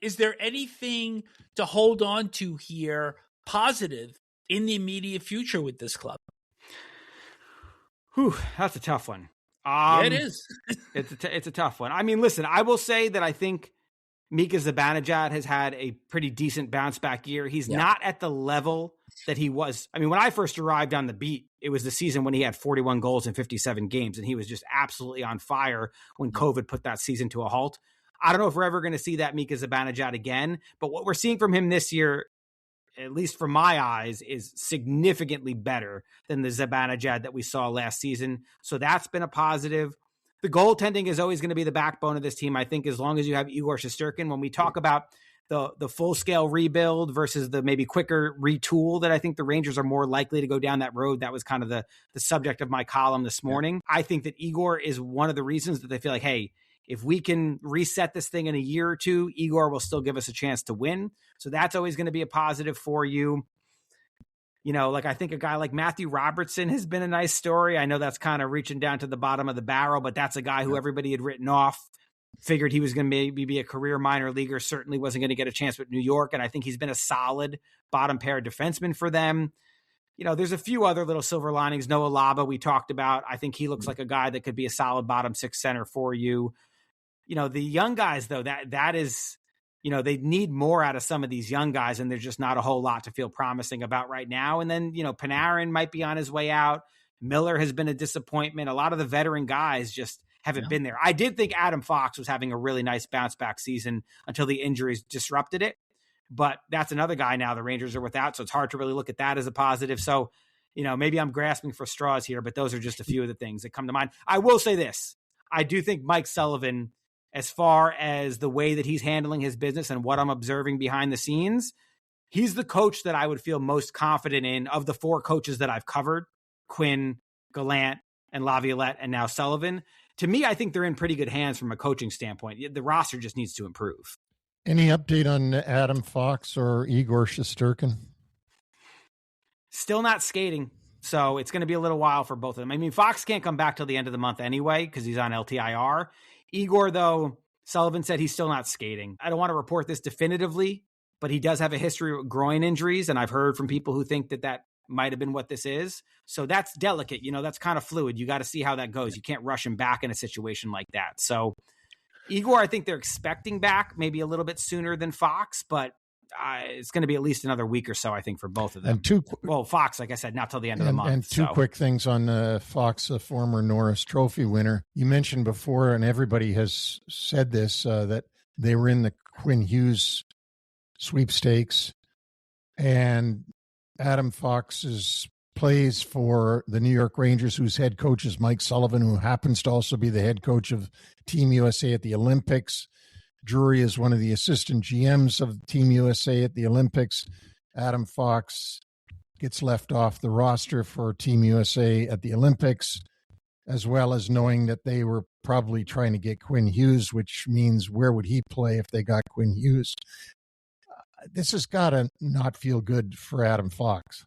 is there anything to hold on to here positive in the immediate future with this club? Whew, that's a tough one. Yeah, it is. It's a tough one. I mean, listen, I will say that I think Mika Zibanejad has had a pretty decent bounce back year. He's not at the level that he was. I mean, when I first arrived on the beat, it was the season when he had 41 goals in 57 games, and he was just absolutely on fire when COVID put that season to a halt. I don't know if we're ever going to see that Mika Zibanejad again, but what we're seeing from him this year, at least from my eyes, is significantly better than the Zibanejad that we saw last season. So that's been a positive. The goaltending is always going to be the backbone of this team. I think as long as you have Igor Shesterkin, when we talk about the full-scale rebuild versus the maybe quicker retool that I think the Rangers are more likely to go down that road. That was kind of the subject of my column this morning. I think that Igor is one of the reasons that they feel like, hey, if we can reset this thing in a year or two, Igor will still give us a chance to win. So that's always going to be a positive for you. You know, like I think a guy like Matthew Robertson has been a nice story. I know that's kind of reaching down to the bottom of the barrel, but that's a guy who everybody had written off, figured he was going to maybe be a career minor leaguer, certainly wasn't going to get a chance with New York. And I think he's been a solid bottom pair defenseman for them. You know, there's a few other little silver linings. Noah Laba, we talked about. I think he looks like a guy that could be a solid bottom six center for you. You know, the young guys, though, that is, you know, they need more out of some of these young guys, and there's just not a whole lot to feel promising about right now. And then, you know, Panarin might be on his way out. Miller has been a disappointment. A lot of the veteran guys just haven't been there. I did think Adam Fox was having a really nice bounce back season until the injuries disrupted it. But that's another guy now the Rangers are without, so it's hard to really look at that as a positive. So, you know, maybe I'm grasping for straws here, but those are just a few of the things that come to mind. I will say this. I do think Mike Sullivan, as far as the way that he's handling his business and what I'm observing behind the scenes, he's the coach that I would feel most confident in of the four coaches that I've covered, Quinn, Gallant, and Laviolette, and now Sullivan. To me, I think they're in pretty good hands from a coaching standpoint. The roster just needs to improve. Any update on Adam Fox or Igor Shesterkin? Still not skating. So it's going to be a little while for both of them. I mean, Fox can't come back till the end of the month anyway because he's on LTIR. Igor, though, Sullivan said he's still not skating. I don't want to report this definitively, but he does have a history of groin injuries, and I've heard from people who think that might have been what this is. So that's delicate. That's kind of fluid. You got to see how that goes. You can't rush him back in a situation like that. So Igor, I think they're expecting back maybe a little bit sooner than Fox, but it's going to be at least another week or so, I think, for both of them. And Fox, like I said, not till the end of the month. And two quick things on Fox, a former Norris Trophy winner. You mentioned before, and everybody has said this, that they were in the Quinn Hughes sweepstakes, and Adam Fox plays for the New York Rangers, whose head coach is Mike Sullivan, who happens to also be the head coach of Team USA at the Olympics. Drury is one of the assistant GMs of Team USA at the Olympics. Adam Fox gets left off the roster for Team USA at the Olympics, as well as knowing that they were probably trying to get Quinn Hughes, which means where would he play if they got Quinn Hughes? This has got to not feel good for Adam Fox.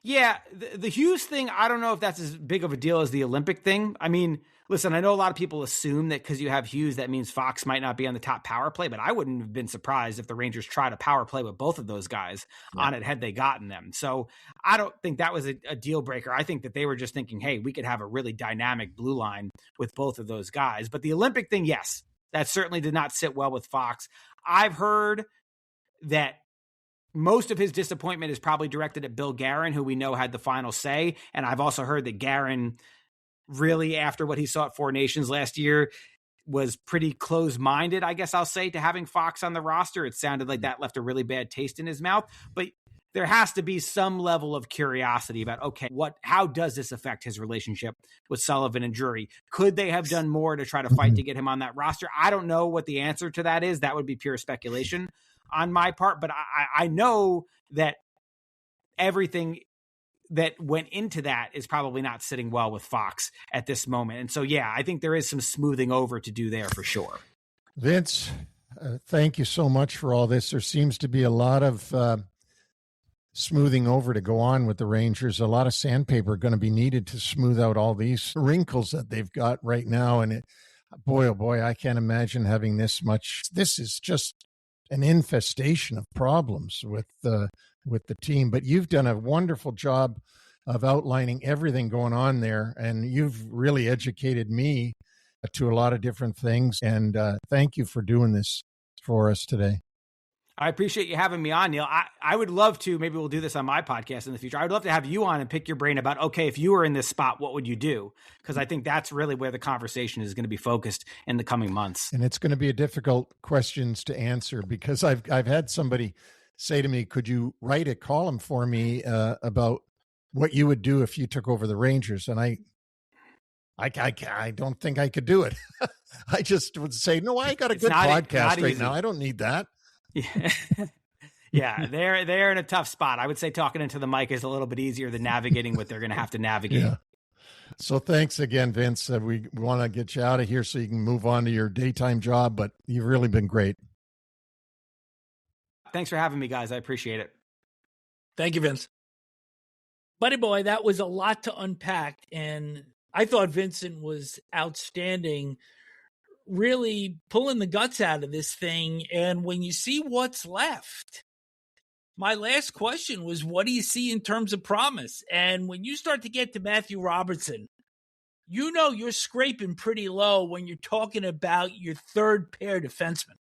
Yeah, the Hughes thing, I don't know if that's as big of a deal as the Olympic thing. I mean, listen, I know a lot of people assume that because you have Hughes, that means Fox might not be on the top power play, but I wouldn't have been surprised if the Rangers tried a power play with both of those guys on it had they gotten them. So I don't think that was a deal breaker. I think that they were just thinking, hey, we could have a really dynamic blue line with both of those guys. But the Olympic thing, yes, that certainly did not sit well with Fox. I've heard that most of his disappointment is probably directed at Bill Guerin, who we know had the final say. And I've also heard that Guerin really, after what he saw at Four Nations last year, was pretty close-minded, I guess I'll say, to having Fox on the roster. It sounded like that left a really bad taste in his mouth. But there has to be some level of curiosity about, okay, how does this affect his relationship with Sullivan and Drury? Could they have done more to try to fight to get him on that roster? I don't know what the answer to that is. That would be pure speculation on my part, but I know that everything that went into that is probably not sitting well with Fox at this moment. And so, yeah, I think there is some smoothing over to do there for sure. Vince, thank you so much for all this. There seems to be a lot of smoothing over to go on with the Rangers. A lot of sandpaper going to be needed to smooth out all these wrinkles that they've got right now. And boy, oh boy, I can't imagine having this much. This is just an infestation of problems with the team. But you've done a wonderful job of outlining everything going on there, and you've really educated me to a lot of different things. And thank you for doing this for us today. I appreciate you having me on, Neil. I would love to, maybe we'll do this on my podcast in the future. I would love to have you on and pick your brain about, okay, if you were in this spot, what would you do? Because I think that's really where the conversation is going to be focused in the coming months. And it's going to be a difficult questions to answer, because I've had somebody say to me, could you write a column for me about what you would do if you took over the Rangers? And I don't think I could do it. I just would say, no, I got a good podcast right now. I don't need that. Yeah. Yeah, they're in a tough spot. I would say talking into the mic is a little bit easier than navigating what they're going to have to navigate. Yeah. So thanks again, Vince. We want to get you out of here so you can move on to your daytime job, but you've really been great. Thanks for having me, guys. I appreciate it. Thank you, Vince. Buddy boy, that was a lot to unpack, and I thought Vincent was outstanding, really pulling the guts out of this thing. And when you see what's left, my last question was, what do you see in terms of promise? And when you start to get to Matthew Robertson, you know you're scraping pretty low when you're talking about your third pair defenseman.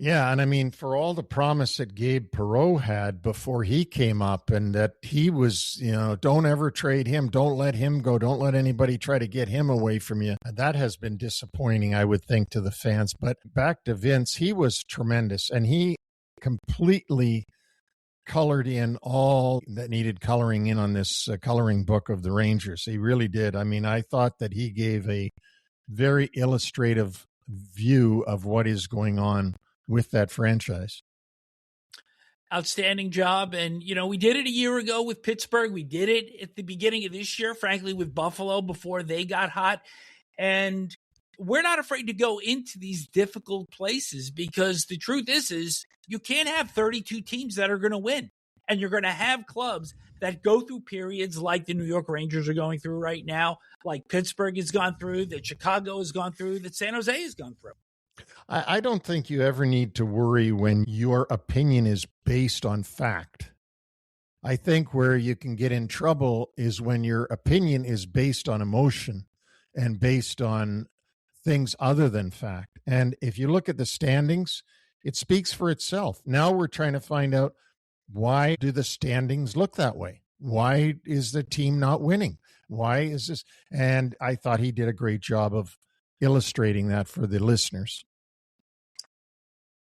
Yeah, and I mean, for all the promise that Gabe Perreault had before he came up, and that he was, don't ever trade him, don't let him go, don't let anybody try to get him away from you. That has been disappointing, I would think, to the fans. But back to Vince, he was tremendous, and he completely colored in all that needed coloring in on this coloring book of the Rangers. He really did. I mean, I thought that he gave a very illustrative view of what is going on with that franchise. Outstanding job. And, we did it a year ago with Pittsburgh. We did it at the beginning of this year, frankly, with Buffalo before they got hot. And we're not afraid to go into these difficult places because the truth is you can't have 32 teams that are going to win. And you're going to have clubs that go through periods like the New York Rangers are going through right now, like Pittsburgh has gone through, that Chicago has gone through, that San Jose has gone through. I don't think you ever need to worry when your opinion is based on fact. I think where you can get in trouble is when your opinion is based on emotion and based on things other than fact. And if you look at the standings, it speaks for itself. Now we're trying to find out, why do the standings look that way? Why is the team not winning? Why is this? And I thought he did a great job of illustrating that for the listeners.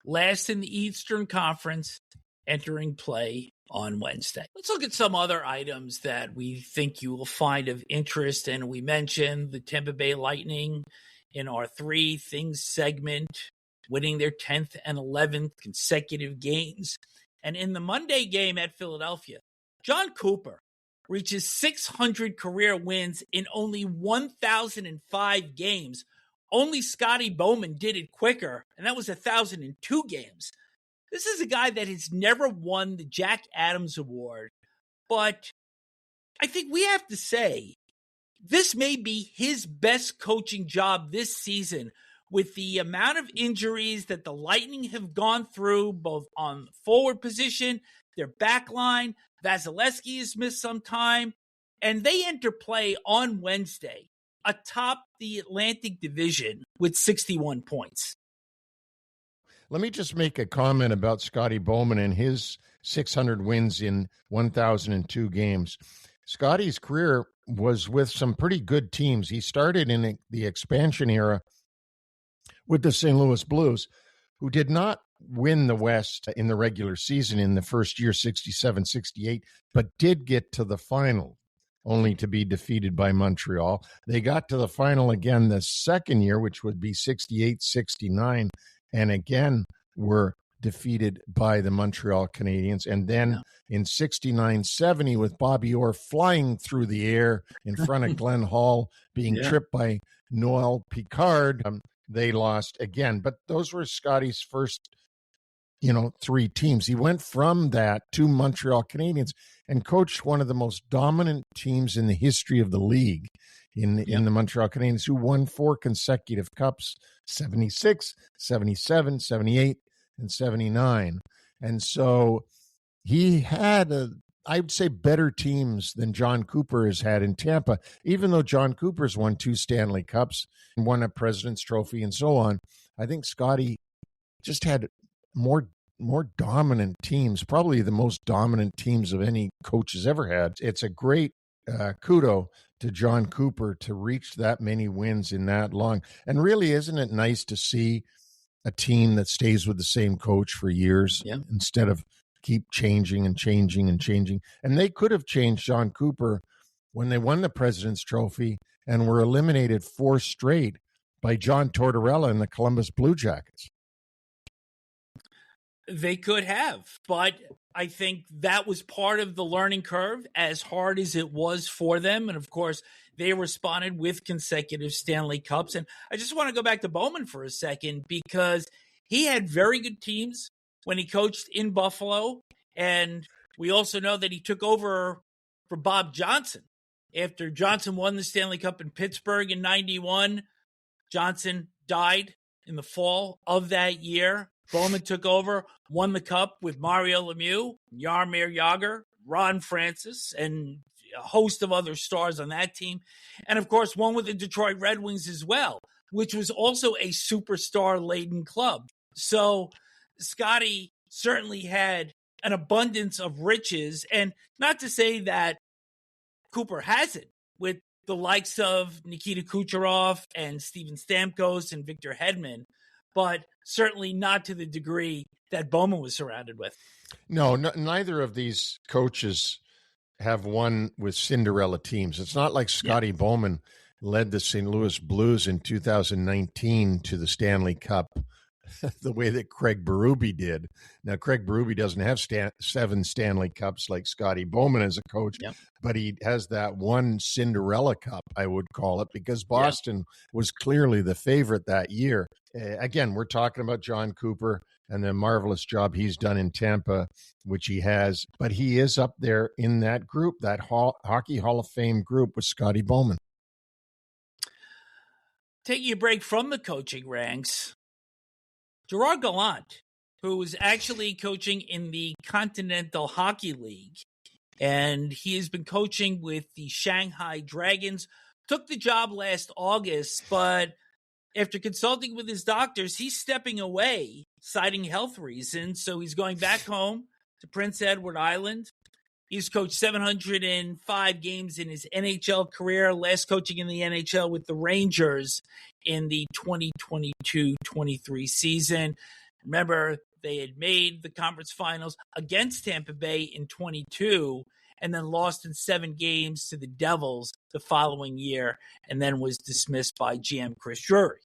Last in the Eastern Conference, entering play on Wednesday. Let's look at some other items that we think you will find of interest. And we mentioned the Tampa Bay Lightning in our 3 Things segment, winning their 10th and 11th consecutive games. And in the Monday game at Philadelphia, Jon Cooper reaches 600 career wins in only 1,005 games. Only Scotty Bowman did it quicker, and that was 1,002 games. This is a guy that has never won the Jack Adams Award, but I think we have to say this may be his best coaching job this season, with the amount of injuries that the Lightning have gone through, both on the forward position, their back line. Vasilevsky has missed some time, and they enter play on Wednesday atop the Atlantic Division with 61 points. Let me just make a comment about Scotty Bowman and his 600 wins in 1,002 games. Scotty's career was with some pretty good teams. He started in the expansion era with the St. Louis Blues, who did not win the West in the regular season in the first year, 67-68, but did get to the final, only to be defeated by Montreal. They got to the final again the second year, which would be 68-69, and again were defeated by the Montreal Canadiens. And then in 69-70, with Bobby Orr flying through the air in front of Glenn Hall, being tripped by Noel Picard, they lost again. But those were Scotty's first, 3 teams. He went from that to Montreal Canadiens and coached one of the most dominant teams in the history of the league in the Montreal Canadiens, who won 4 consecutive cups, 76, 77, 78, and 79. And so he had, I would say, better teams than Jon Cooper has had in Tampa, even though Jon Cooper's won 2 Stanley Cups and won a President's Trophy and so on. I think Scotty just had more dominant teams, probably the most dominant teams of any coach has ever had. It's a great kudo to Jon Cooper to reach that many wins in that long. And really, isn't it nice to see a team that stays with the same coach for years instead of keep changing and changing and changing? And they could have changed Jon Cooper when they won the President's Trophy and were eliminated 4 straight by John Tortorella and the Columbus Blue Jackets. They could have, but I think that was part of the learning curve, as hard as it was for them. And of course, they responded with consecutive Stanley Cups. And I just want to go back to Bowman for a second, because he had very good teams when he coached in Buffalo. And we also know that he took over for Bob Johnson. After Johnson won the Stanley Cup in Pittsburgh in 91, Johnson died in the fall of that year. Bowman took over, won the cup with Mario Lemieux, Jaromir Jagr, Ron Francis, and a host of other stars on that team. And, of course, won with the Detroit Red Wings as well, which was also a superstar-laden club. So Scotty certainly had an abundance of riches, and not to say that Cooper hasn't, with the likes of Nikita Kucherov and Steven Stamkos and Victor Hedman, but certainly not to the degree that Bowman was surrounded with. No, neither of these coaches have won with Cinderella teams. It's not like Scotty Bowman led the St. Louis Blues in 2019 to the Stanley Cup the way that Craig Berube did. Now, Craig Berube doesn't have 7 Stanley Cups like Scotty Bowman as a coach, Yep. but he has that one Cinderella Cup, I would call it, because Boston was clearly the favorite that year. Again, we're talking about Jon Cooper and the marvelous job he's done in Tampa, which he has, but he is up there in that group, that Hockey Hall of Fame group with Scotty Bowman. Taking a break from the coaching ranks, Gerard Gallant, who was actually coaching in the Continental Hockey League, and he has been coaching with the Shanghai Dragons, took the job last August, but after consulting with his doctors, he's stepping away, citing health reasons, so he's going back home to Prince Edward Island. He's coached 705 games in his NHL career, last coaching in the NHL with the Rangers in the 2022-23 season. Remember, they had made the conference finals against Tampa Bay in 22 and then lost in 7 games to the Devils the following year and then was dismissed by GM Chris Drury.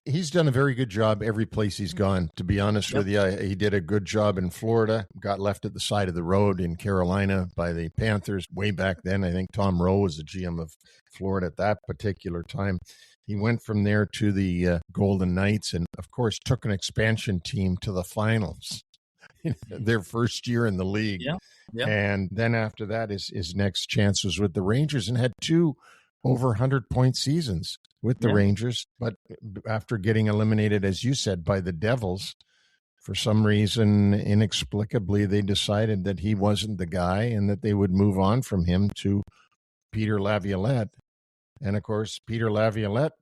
He's done a very good job every place he's gone, to be honest with you. He did a good job in Florida, got left at the side of the road in Carolina by the Panthers way back then. I think Tom Rowe was the GM of Florida at that particular time. He went from there to the Golden Knights and, of course, took an expansion team to the finals their first year in the league. And then after that, his next chance was with the Rangers and had 2 over 100-point seasons with the Rangers. But after getting eliminated, as you said, by the Devils, for some reason, inexplicably, they decided that he wasn't the guy and that they would move on from him to Peter Laviolette. And, of course, Peter Laviolette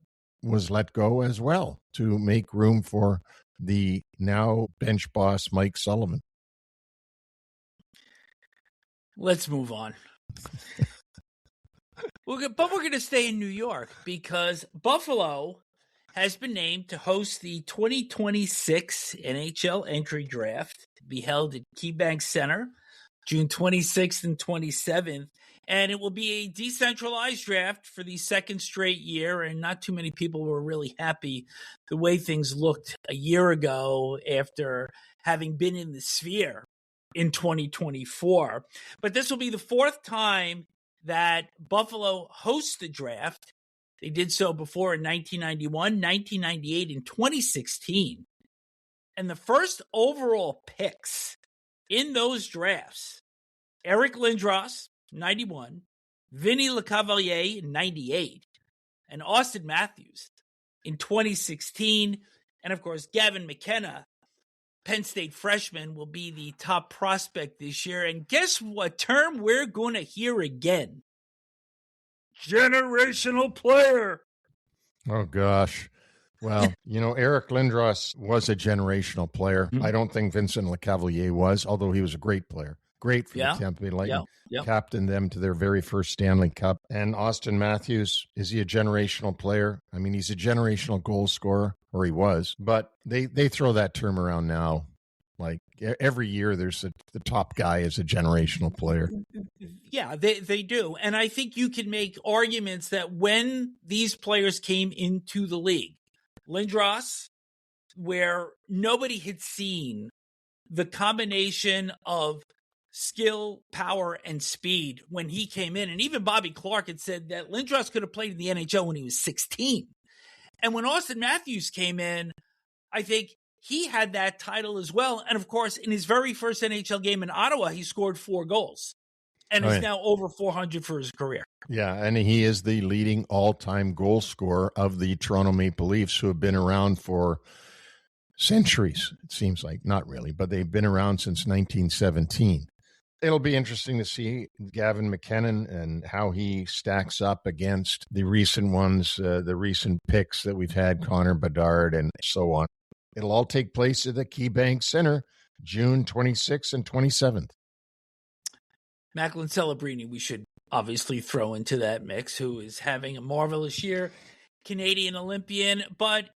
was let go as well to make room for the now bench boss, Mike Sullivan. Let's move on. But we're going to stay in New York because Buffalo has been named to host the 2026 NHL entry draft to be held at KeyBank Center June 26th and 27th. And it will be a decentralized draft for the second straight year. And not too many people were really happy the way things looked a year ago after having been in the sphere in 2024. But this will be the 4th time that Buffalo hosts the draft. They did so before in 1991, 1998, and 2016. And the first overall picks in those drafts, Eric Lindros, 91, Vinny Lecavalier, 98, and Auston Matthews in 2016. And, of course, Gavin McKenna, Penn State freshman, will be the top prospect this year. And guess what term we're going to hear again? Generational player. Oh, gosh. Well, Eric Lindros was a generational player. I don't think Vincent Lecavalier was, although he was a great player. Great for the Tampa Bay Lightning. Captained them to their very first Stanley Cup. And Auston Matthews, is he a generational player? I mean, he's a generational goal scorer, or he was. But they throw that term around now. Like every year, there's the top guy is a generational player. Yeah, they do. And I think you can make arguments that when these players came into the league, Lindros, where nobody had seen the combination of skill, power, and speed when he came in. And even Bobby Clark had said that Lindros could have played in the NHL when he was 16. And when Auston Matthews came in, I think he had that title as well. And, of course, in his very first NHL game in Ottawa, he scored 4 goals and is now over 400 for his career. Yeah, and he is the leading all-time goal scorer of the Toronto Maple Leafs, who have been around for centuries, it seems like. Not really, but they've been around since 1917. It'll be interesting to see Gavin McKinnon and how he stacks up against the recent ones, the recent picks that we've had, Connor Bedard and so on. It'll all take place at the KeyBank Center, June 26th and 27th. Macklin Celebrini, we should obviously throw into that mix, who is having a marvelous year, Canadian Olympian, but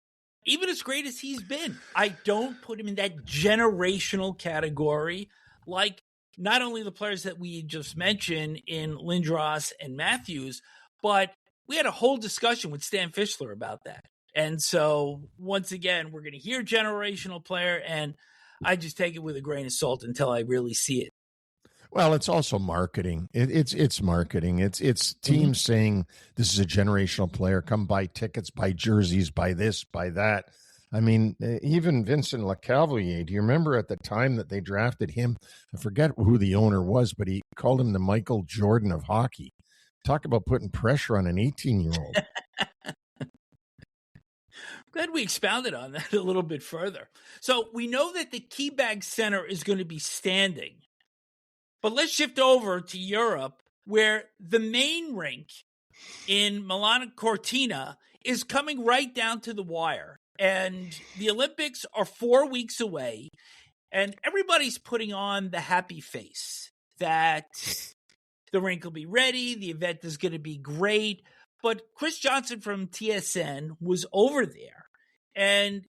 even as great as he's been, I don't put him in that generational category like not only the players that we just mentioned in Lindros and Matthews, but we had a whole discussion with Stan Fischler about that And so once again, we're going to hear generational player, and I just take it with a grain of salt until I really see it. Well, it's also marketing. It's marketing. It's teams saying this is a generational player. Come buy tickets, buy jerseys, buy this, buy that. I mean, even Vincent Mercogliano, do you remember at the time that they drafted him? I forget who the owner was, but he called him the Michael Jordan of hockey. Talk about putting pressure on an 18-year-old. Glad we expounded on that a little bit further. So we know that the Keybag Center is going to be standing. But let's shift over to Europe, where the main rink in Milan-Cortina is coming right down to the wire. And the Olympics are 4 weeks away, and everybody's putting on the happy face that the rink will be ready, the event is going to be great. But Chris Johnson from TSN was over there, and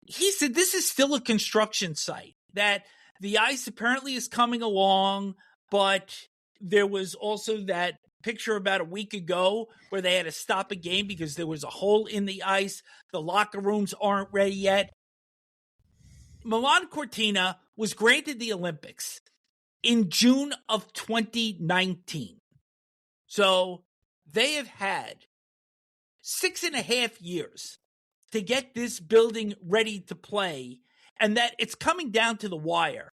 he said this is still a construction site, that the ice apparently is coming along, but there was also that picture about a week ago where they had to stop a game because there was a hole in the ice. The locker rooms aren't ready yet. Milan-Cortina was granted the Olympics in June of 2019. So they have had 6.5 years to get this building ready to play, and that it's coming down to the wire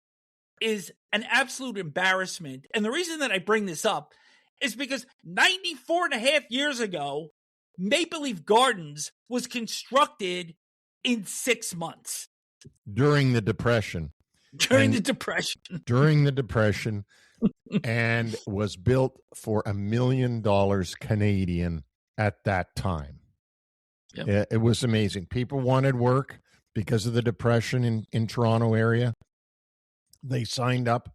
is an absolute embarrassment. And the reason that I bring this up is because 94.5 years ago, Maple Leaf Gardens was constructed in 6 months. During the Depression. During the Depression. And was built for $1 million Canadian at that time. Yep. It was amazing. People wanted work because of the Depression in Toronto area. They signed up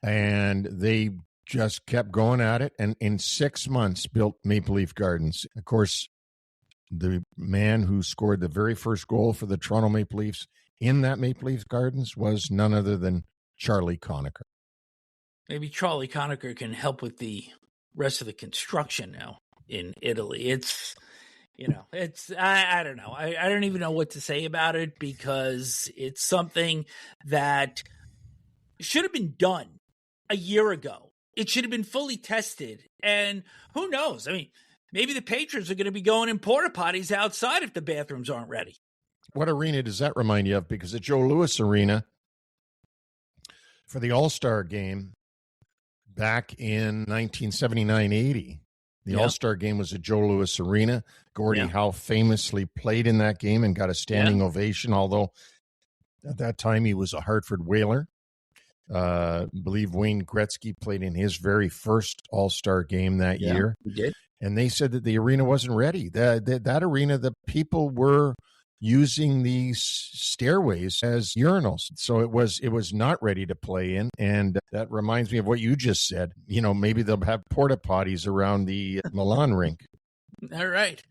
and they just kept going at it, and in 6 months built Maple Leaf Gardens. Of course, the man who scored the very first goal for the Toronto Maple Leafs in that Maple Leaf Gardens was none other than Charlie Conacher. Maybe Charlie Conacher can help with the rest of the construction now in Italy. It's, I don't know. I don't even know what to say about it, because it's something that should have been done a year ago. It should have been fully tested. And who knows? I mean, maybe the Patriots are going to be going in porta potties outside if the bathrooms aren't ready. What arena does that remind you of? Because the Joe Louis Arena for the All-Star game back in 1979-80, the All-Star game was at Joe Louis Arena. Gordie Howe famously played in that game and got a standing ovation, although at that time he was a Hartford Whaler. I believe Wayne Gretzky played in his very first All-Star game that year. He did. And they said that the arena wasn't ready. That arena, the people were using these stairways as urinals. So it was not ready to play in. And that reminds me of what you just said. Maybe they'll have porta potties around the Milan rink. All right.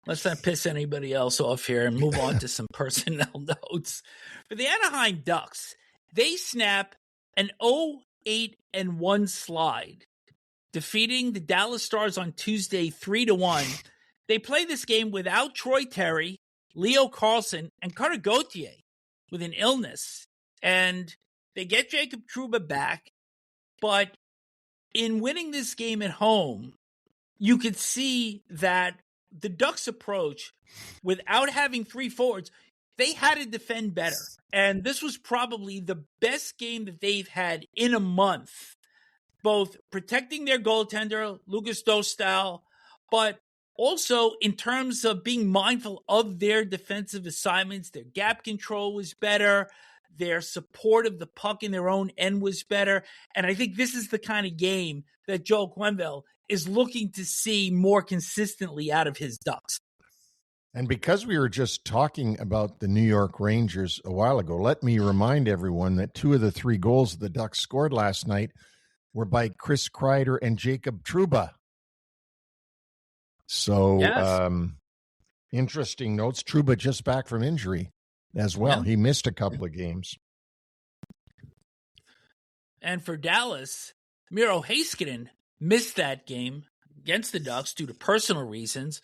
Let's not piss anybody else off here and move on to some personnel notes. For the Anaheim Ducks, they snap an 0-8-1 slide, defeating the Dallas Stars on Tuesday 3-1. They play this game without Troy Terry, Leo Carlson, and Carter Gauthier with an illness. And they get Jacob Trouba back. But in winning this game at home, you could see that the Ducks' approach, without having three forwards, they had to defend better. And this was probably the best game that they've had in a month, both protecting their goaltender, Lucas Dostal, but also in terms of being mindful of their defensive assignments. Their gap control was better. Their support of the puck in their own end was better. And I think this is the kind of game that Joel Quenneville is looking to see more consistently out of his Ducks. And because we were just talking about the New York Rangers a while ago, let me remind everyone that 2 of the 3 goals the Ducks scored last night were by Chris Kreider and Jacob Trouba. So, interesting notes. Trouba just back from injury as well. Yeah. He missed a couple of games. And for Dallas, Miro Heiskanen missed that game against the Ducks due to personal reasons,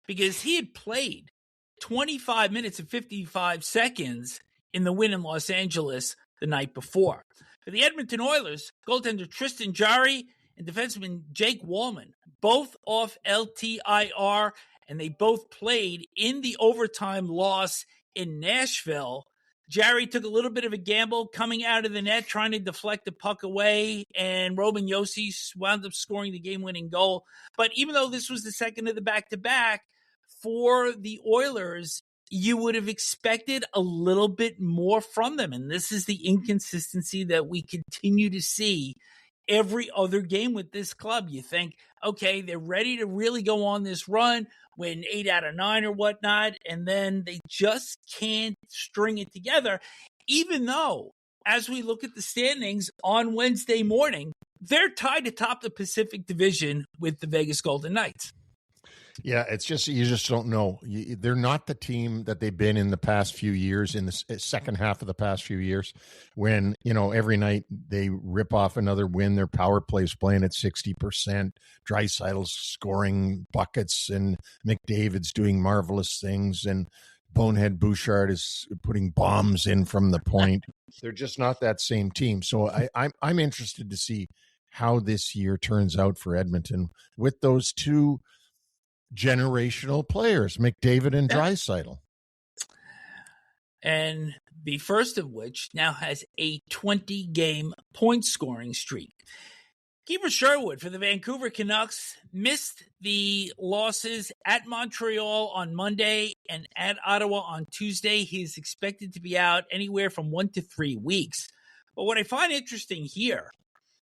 because he had played 25 minutes and 55 seconds in the win in Los Angeles the night before. For the Edmonton Oilers, goaltender Tristan Jarry and defenseman Jake Wallman, both off LTIR, and they both played in the overtime loss in Nashville. Jarry took a little bit of a gamble coming out of the net, trying to deflect the puck away, and Roman Josi wound up scoring the game-winning goal. But even though this was the second of the back-to-back, for the Oilers, you would have expected a little bit more from them. And this is the inconsistency that we continue to see every other game with this club. You think, okay, they're ready to really go on this run, win 8 out of 9 or whatnot, and then they just can't string it together, even though, as we look at the standings on Wednesday morning, they're tied atop the Pacific Division with the Vegas Golden Knights. Yeah, it's just, you just don't know. They're not the team that they've been in the past few years, in the second half of the past few years, when, every night they rip off another win. Their power play's playing at 60%. Draisaitl's scoring buckets, and McDavid's doing marvelous things, and Bonehead Bouchard is putting bombs in from the point. They're just not that same team. So I'm interested to see how this year turns out for Edmonton with those two generational players, McDavid and Draisaitl. And the first of which now has a 20-game point-scoring streak. Keeper Sherwood for the Vancouver Canucks missed the losses at Montreal on Monday and at Ottawa on Tuesday. He is expected to be out anywhere from 1 to 3 weeks. But what I find interesting here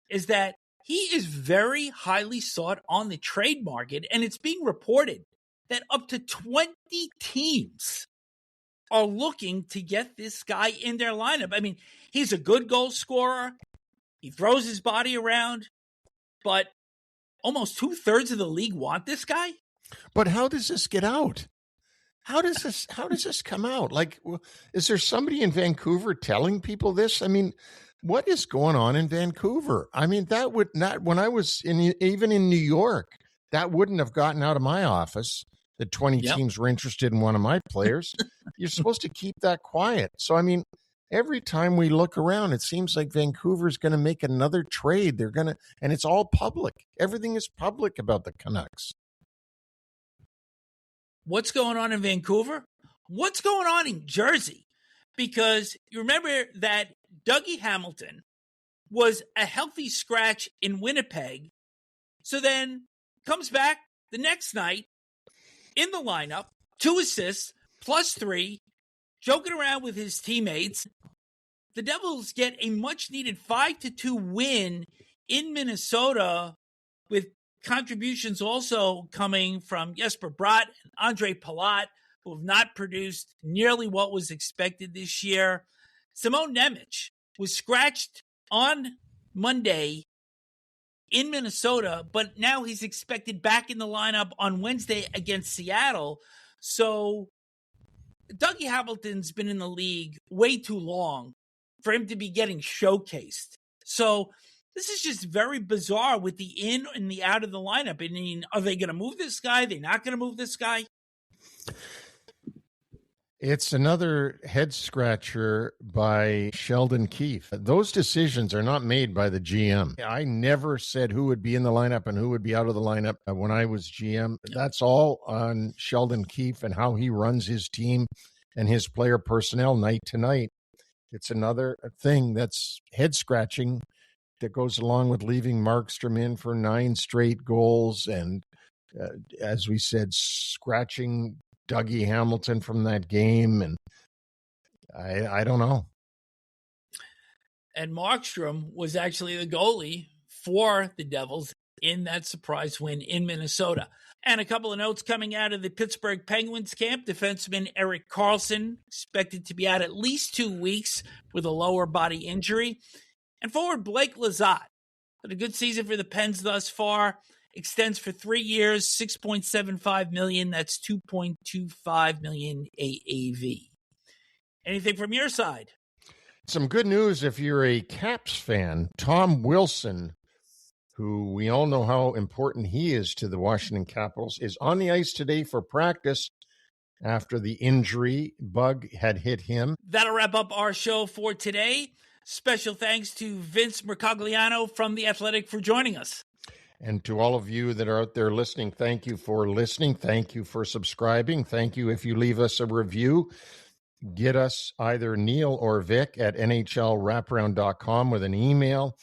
is that he is very highly sought on the trade market, and it's being reported that up to 20 teams are looking to get this guy in their lineup. I mean, he's a good goal scorer. He throws his body around, but almost 2/3 of the league want this guy. But how does this get out? How does this come out? Like, is there somebody in Vancouver telling people this? I mean, what is going on in Vancouver? I mean, that would not, when I was even in New York, that wouldn't have gotten out of my office that 20 teams were interested in one of my players. You're supposed to keep that quiet. So, I mean, every time we look around, it seems like Vancouver's going to make another trade. They're going to, and it's all public. Everything is public about the Canucks. What's going on in Vancouver? What's going on in Jersey? Because you remember that Dougie Hamilton was a healthy scratch in Winnipeg, so then comes back the next night in the lineup, 2 assists, +3, joking around with his teammates. The Devils get a much-needed 5-2 win in Minnesota, with contributions also coming from Jesper Bratt and Andre Palat, who have not produced nearly what was expected this year. Simon Nemec was scratched on Monday in Minnesota, but now he's expected back in the lineup on Wednesday against Seattle. So Dougie Hamilton's been in the league way too long for him to be getting showcased. So this is just very bizarre with the in and the out of the lineup. I mean, are they going to move this guy? Are they not going to move this guy? It's another head scratcher by Sheldon Keefe. Those decisions are not made by the GM. I never said who would be in the lineup and who would be out of the lineup when I was GM. That's all on Sheldon Keefe and how he runs his team and his player personnel night to night. It's another thing that's head scratching that goes along with leaving Markstrom in for 9 straight goals and, as we said, scratching Dougie Hamilton from that game, and I don't know. And Markstrom was actually the goalie for the Devils in that surprise win in Minnesota. And a couple of notes coming out of the Pittsburgh Penguins camp. Defenseman Erik Karlsson expected to be out at least 2 weeks with a lower body injury. And forward Blake Lizotte had a good season for the Pens thus far. Extends for 3 years, $6.75 million. That's $2.25 million AAV. Anything from your side? Some good news if you're a Caps fan. Tom Wilson, who we all know how important he is to the Washington Capitals, is on the ice today for practice. after the injury bug had hit him. That'll wrap up our show for today. Special thanks to Vince Mercogliano from The Athletic for joining us. And to all of you that are out there listening, thank you for listening. Thank you for subscribing. Thank you if you leave us a review. Get us either Neil or Vic at NHLWraparound.com with an email.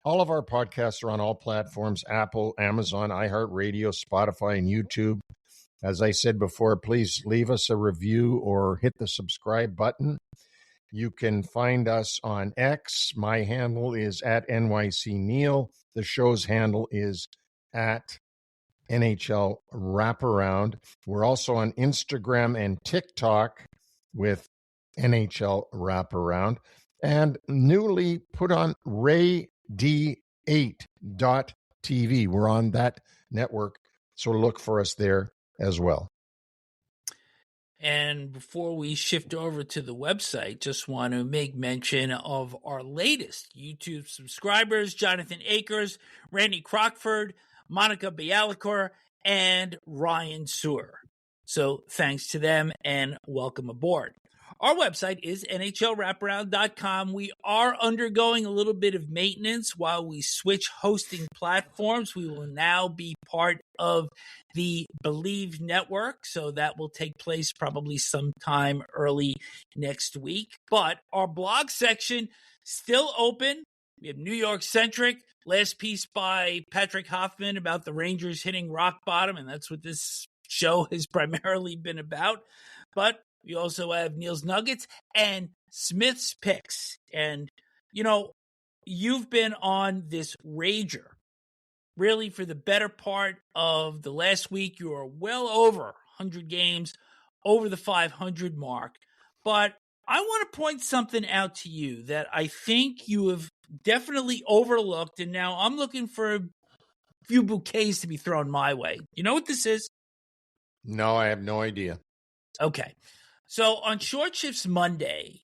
All of our podcasts are on all platforms, Apple, Amazon, iHeartRadio, Spotify, and YouTube. As I said before, please leave us a review or hit the subscribe button. You can find us on X. My handle is at NYC Neil. The show's handle is at NHL Wraparound. We're also on Instagram and TikTok with NHL Wraparound, and newly put on RayD8.tv. We're on that network, so look for us there as well. And before we shift over to the website, just want to make mention of our latest YouTube subscribers, Jonathan Akers, Randy Crockford, Monica Bialicor, and Ryan Sewer. So thanks to them and welcome aboard. Our website is NHLWraparound.com. We are undergoing a little bit of maintenance while we switch hosting platforms. We will now be part of the Believe Network, so that will take place probably sometime early next week. But our blog section still open. We have New York centric. Last piece by Patrick Hoffman about the Rangers hitting rock bottom, and that's what this show has primarily been about. But we also have Neil's Nuggets and Smith's Picks. And, you know, you've been on this rager really for the better part of the last week. You are well over 100 games, over the 500 mark. But I want to point something out to you that I think you have definitely overlooked. And now I'm looking for a few bouquets to be thrown my way. You know what this is? No, I have no idea. Okay. So on Short Shifts Monday,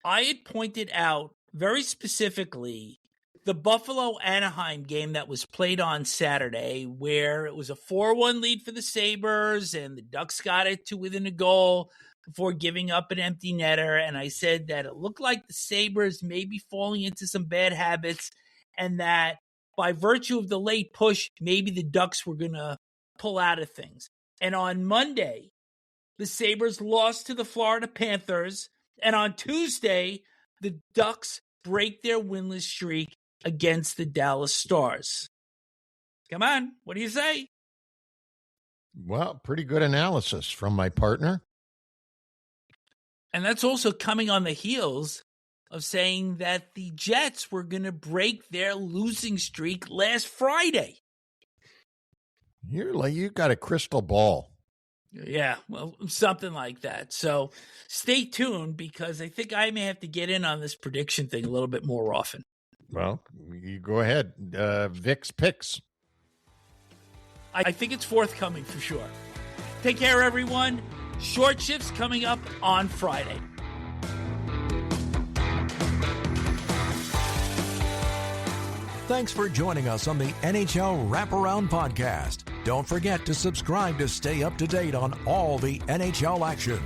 I had pointed out very specifically the Buffalo-Anaheim game that was played on Saturday, where it was a 4-1 lead for the Sabres, and the Ducks got it to within a goal before giving up an empty netter. And I said that it looked like the Sabres may be falling into some bad habits, and that by virtue of the late push, maybe the Ducks were going to pull out of things. And on Monday, the Sabres lost to the Florida Panthers. And on Tuesday, the Ducks break their winless streak against the Dallas Stars. Come on, what do you say? Well, pretty good analysis from my partner. And that's also coming on the heels of saying that the Jets were going to break their losing streak last Friday. You got a crystal ball. Yeah, well, something like that. So stay tuned, because I think I may have to get in on this prediction thing a little bit more often. Well, you go ahead. Vic's picks. I think it's forthcoming for sure. Take care, everyone. Short Shifts coming up on Friday. Thanks for joining us on the NHL Wraparound Podcast. Don't forget to subscribe to stay up to date on all the NHL action.